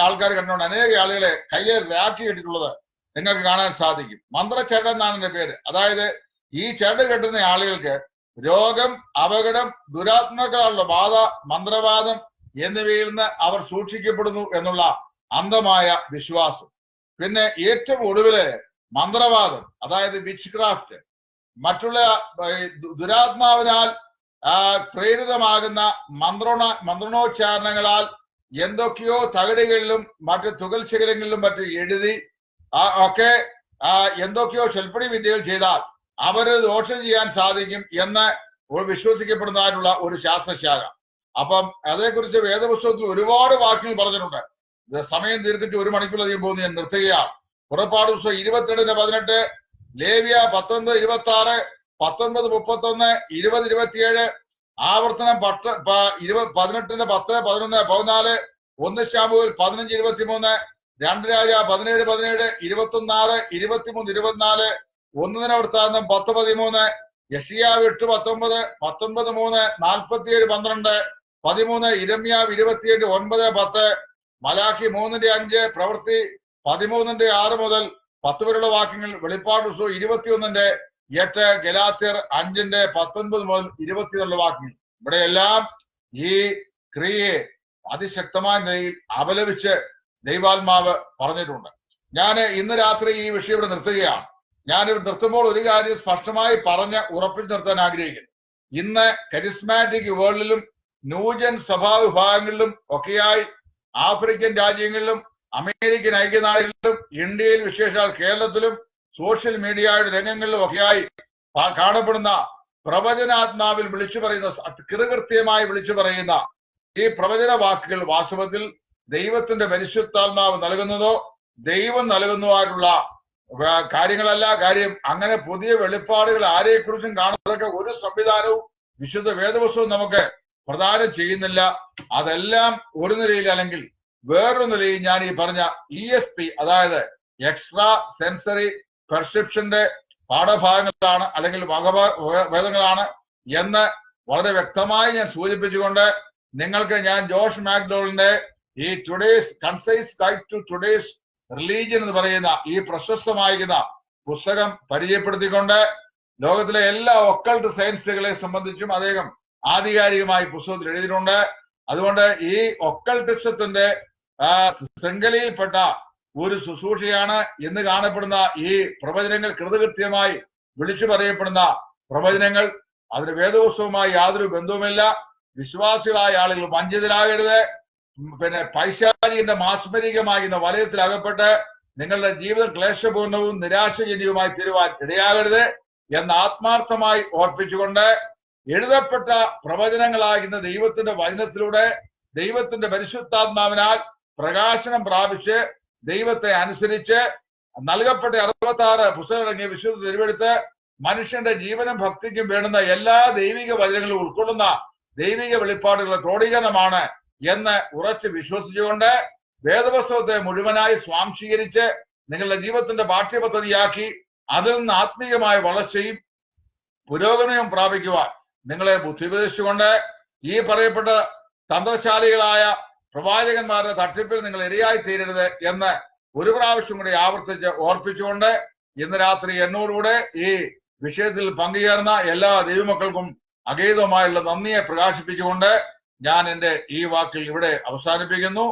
ആൾക്കാർ കണ്ടുകൊണ്ട് അനേക ആളുകളെ കയ്യിൽ റാഖി കെട്ടിട്ടുള്ളത് നിങ്ങൾക്ക് കാണാൻ സാധിക്കും. മന്ത്രച്ചരട് എന്നാണ് എന്റെ പേര്. അതായത് ഈ ചരട് കെട്ടുന്ന ആളുകൾക്ക് രോഗം, അപകടം, ദുരാത്മക്കളുള്ള ബാധ, മന്ത്രവാദം എന്നിവയിൽ നിന്ന് അവർ സൂക്ഷിക്കപ്പെടുന്നു എന്നുള്ള അന്ധമായ വിശ്വാസം. പിന്നെ ഏറ്റവും ഒടുവില് മന്ത്രവാദം, അതായത് വിച്ച് ക്രാഫ്റ്റ്, മറ്റുള്ള ദുരാത്മാവിനാൽ പ്രേരിതമാകുന്ന മന്ത്രണോച്ചാരണങ്ങളാൽ എന്തൊക്കെയോ തകിടുകളിലും മറ്റു തുകൽ ശകലങ്ങളിലും മറ്റും എഴുതി ഒക്കെ എന്തൊക്കെയോ ചെൽപ്പടി വിദ്യകൾ ചെയ്താൽ അവര് ദോഷം ചെയ്യാൻ സാധിക്കും എന്ന് വിശ്വസിക്കപ്പെടുന്നതായിട്ടുള്ള ഒരു ശാസ്ത്രശാഖ. അപ്പം അതേക്കുറിച്ച് വേദപുസ്തകത്തിൽ ഒരുപാട് വാക്യങ്ങൾ പറഞ്ഞിട്ടുണ്ട്. സമയം ദീർഘിച്ച് 1 മണിക്കൂറിലധികം പോകുന്നു, ഞാൻ നിർത്തുകയാണ്. പുറപ്പാട് പുസ്തകം 22:18, ലേവ്യ 19:26, 19:31, 20:27, ആവർത്തനം 18:10, 11:14, 1 ശമൂവേൽ 15:23, 2 രാജ 17:17, 21:6, 23:24, 1 ദിനവൃത്താന്തം 10:13, യെശയ്യാവ് 8:19, 19:3, 47:12, 13, യിരെമ്യാവ് 28, 9:10, മലാഖി 3:5, പ്രവൃത്തി 13:6 മുതൽ 10 വരെയുള്ള വാക്യങ്ങൾ, വെളിപ്പാട് പുസ്തകം 21:8, ഗലാത്യർ 5:19 മുതൽ 20 വാക്യങ്ങൾ. ഇവിടെയെല്ലാം ഈ ക്രിയയെ അതിശക്തമായ നിലയിൽ അപലപിച്ച് ദൈവാത്മാവ് പറഞ്ഞിട്ടുണ്ട്. ഞാൻ ഇന്ന് രാത്രി ഈ വിഷയം ഇവിടെ നിർത്തുകയാണ്. ഞാനിവിടെ നിർത്തുമ്പോൾ ഒരു കാര്യം സ്പഷ്ടമായി പറഞ്ഞ് ഉറപ്പിച്ചു നിർത്താൻ ആഗ്രഹിക്കുന്നു. ഇന്ന് കരിസ്മാറ്റിക് വേൾഡിലും ന്യൂജൻ സഭാവിഭാഗങ്ങളിലും ഒക്കെയായി ആഫ്രിക്കൻ രാജ്യങ്ങളിലും അമേരിക്കൻ ഐക്യനാടുകളിലും ഇന്ത്യയിൽ വിശേഷാൽ കേരളത്തിലും സോഷ്യൽ മീഡിയയുടെ രംഗങ്ങളിലും ഒക്കെയായി കാണപ്പെടുന്ന പ്രവചനാത്മാവിൽ വിളിച്ചു പറയുന്ന, കൃതകൃത്യമായി വിളിച്ചു പറയുന്ന ഈ പ്രവചന വാക്കുകൾ വാസ്തവത്തിൽ ദൈവത്തിന്റെ പരിശുദ്ധാത്മാവ് നൽകുന്നതോ ദൈവം നൽകുന്നതായിട്ടുള്ള കാര്യങ്ങളല്ല. കാര്യം അങ്ങനെ പുതിയ വെളിപ്പാടുകൾ ആരെക്കുറിച്ചും കാണുന്നതൊക്കെ ഒരു സംവിധാനവും വിശുദ്ധ വേദപുസ്തകവും നമുക്ക് പ്രദാനം ചെയ്യുന്നില്ല. അതെല്ലാം ഒരു നിലയിൽ അല്ലെങ്കിൽ വേറൊരു നിലയിൽ ഞാൻ ഈ പറഞ്ഞ ESP, അതായത് എക്സ്ട്രാ സെൻസറി പെർസെപ്ഷന്റെ പാഠഭാഗങ്ങളാണ് അല്ലെങ്കിൽ വേദങ്ങളാണ് എന്ന് വളരെ വ്യക്തമായി ഞാൻ സൂചിപ്പിച്ചുകൊണ്ട് നിങ്ങൾക്ക് ഞാൻ ജോഷ് മാക്ഡോവലിന്റെ ഈ today's concise guide to today's religion എന്ന് പറയുന്ന ഈ പ്രശസ്തമായിരിക്കുന്ന പുസ്തകം പരിചയപ്പെടുത്തിക്കൊണ്ട് ലോകത്തിലെ എല്ലാ ഒക്കൾട്ട് സയൻസുകളെ സംബന്ധിച്ചും അദ്ദേഹം ആധികാരികമായി പുസ്തകത്തിൽ എഴുതിയിട്ടുണ്ട്. അതുകൊണ്ട് ഈ ഒക്കൾട്ടിസത്തിന്റെ ശൃംഖലയിൽപ്പെട്ട ഒരു ശുശ്രൂഷയാണ് ഇന്ന് കാണപ്പെടുന്ന ഈ പ്രവചനങ്ങൾ. കൃതകൃത്യമായി വിളിച്ചു പറയപ്പെടുന്ന പ്രവചനങ്ങൾ, അതിന് വേദപുസ്തകവുമായി യാതൊരു ബന്ധവുമില്ല. വിശ്വാസികളായ ആളുകൾ വഞ്ചിതരാകരുത്. പിന്നെ പൈശാചികന്റെ മാസ്മരികമാകുന്ന വലയത്തിൽ അകപ്പെട്ട് നിങ്ങളുടെ ജീവിതം ക്ലേശപൂർണവും നിരാശജന്യവുമായി തീരുവാൻ ഇടയാകരുത് എന്ന് ആത്മാർത്ഥമായി ഓർപ്പിച്ചുകൊണ്ട് എഴുതപ്പെട്ട പ്രവചനങ്ങളാകുന്ന ദൈവത്തിന്റെ വചനത്തിലൂടെ ദൈവത്തിന്റെ പരിശുദ്ധാത്മാവിനാൽ പ്രകാശനം പ്രാപിച്ച് ദൈവത്തെ അനുസരിച്ച് നൽകപ്പെട്ട 66 പുസ്തകങ്ങളടങ്ങിയ വിശുദ്ധ തിരുവെഴുത്ത് മനുഷ്യന്റെ ജീവനും ഭക്തിക്കും വേണ്ടുന്ന എല്ലാ ദൈവിക വചനങ്ങളും ഉൾക്കൊള്ളുന്ന ദൈവിക വെളിപ്പാടുകളുടെ ക്രോഡീകരണമാണ് എന്ന് ഉറച്ച് വിശ്വസിച്ചുകൊണ്ട് വേദപുസ്തകത്തെ മുഴുവനായി സ്വാംശീകരിച്ച് നിങ്ങളുടെ ജീവിതത്തിന്റെ പാഠ്യപദ്ധതിയാക്കി അതിൽ നിന്ന് ആത്മീയമായ വളർച്ചയും പുരോഗമനവും പ്രാപിക്കുവാൻ നിങ്ങളെ ബുദ്ധിപദേശിച്ചുകൊണ്ട് ഈ പറയപ്പെട്ട തന്ത്രശാലികളായ പ്രവാചകന്മാരുടെ തട്ടിപ്പിൽ നിങ്ങൾ ഇരയായി തീരരുത് എന്ന് ഒരു പ്രാവശ്യം കൂടി ആവർത്തിച്ച് ഓർപ്പിച്ചുകൊണ്ട് ഇന്ന് രാത്രി എന്നോടുകൂടെ ഈ വിഷയത്തിൽ പങ്കുചേർന്ന എല്ലാ ദൈവമക്കൾക്കും അഗൈതമായുള്ള നന്ദിയെ പ്രകാശിപ്പിച്ചുകൊണ്ട് ഞാൻ എന്റെ ഈ വാക്കിൽ ഇവിടെ അവസാനിപ്പിക്കുന്നു.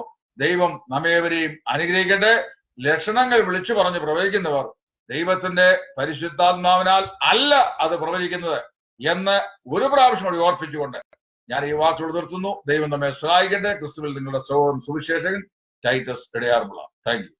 ദൈവം നമ്മേവരെയും അനുഗ്രഹിക്കട്ടെ. ലക്ഷണങ്ങൾ വിളിച്ചു പറഞ്ഞ് പ്രവചിക്കുന്നവർ ദൈവത്തിന്റെ പരിശുദ്ധാത്മാവിനാൽ അല്ല അത് പ്രവചിക്കുന്നത് എന്ന് ഒരു പ്രാവശ്യം കൂടി ഓർപ്പിച്ചുകൊണ്ട് ഞാൻ ഈ വാക്കുകൾ നിർത്തുന്നു. ദൈവം നമ്മെ സഹായിക്കട്ടെ. ക്രിസ്തുവിൽ നിങ്ങളുടെ സഹോദരൻ സുവിശേഷകൻ ടൈറ്റസ് ഇടയാറുമുള്ള. Thank you.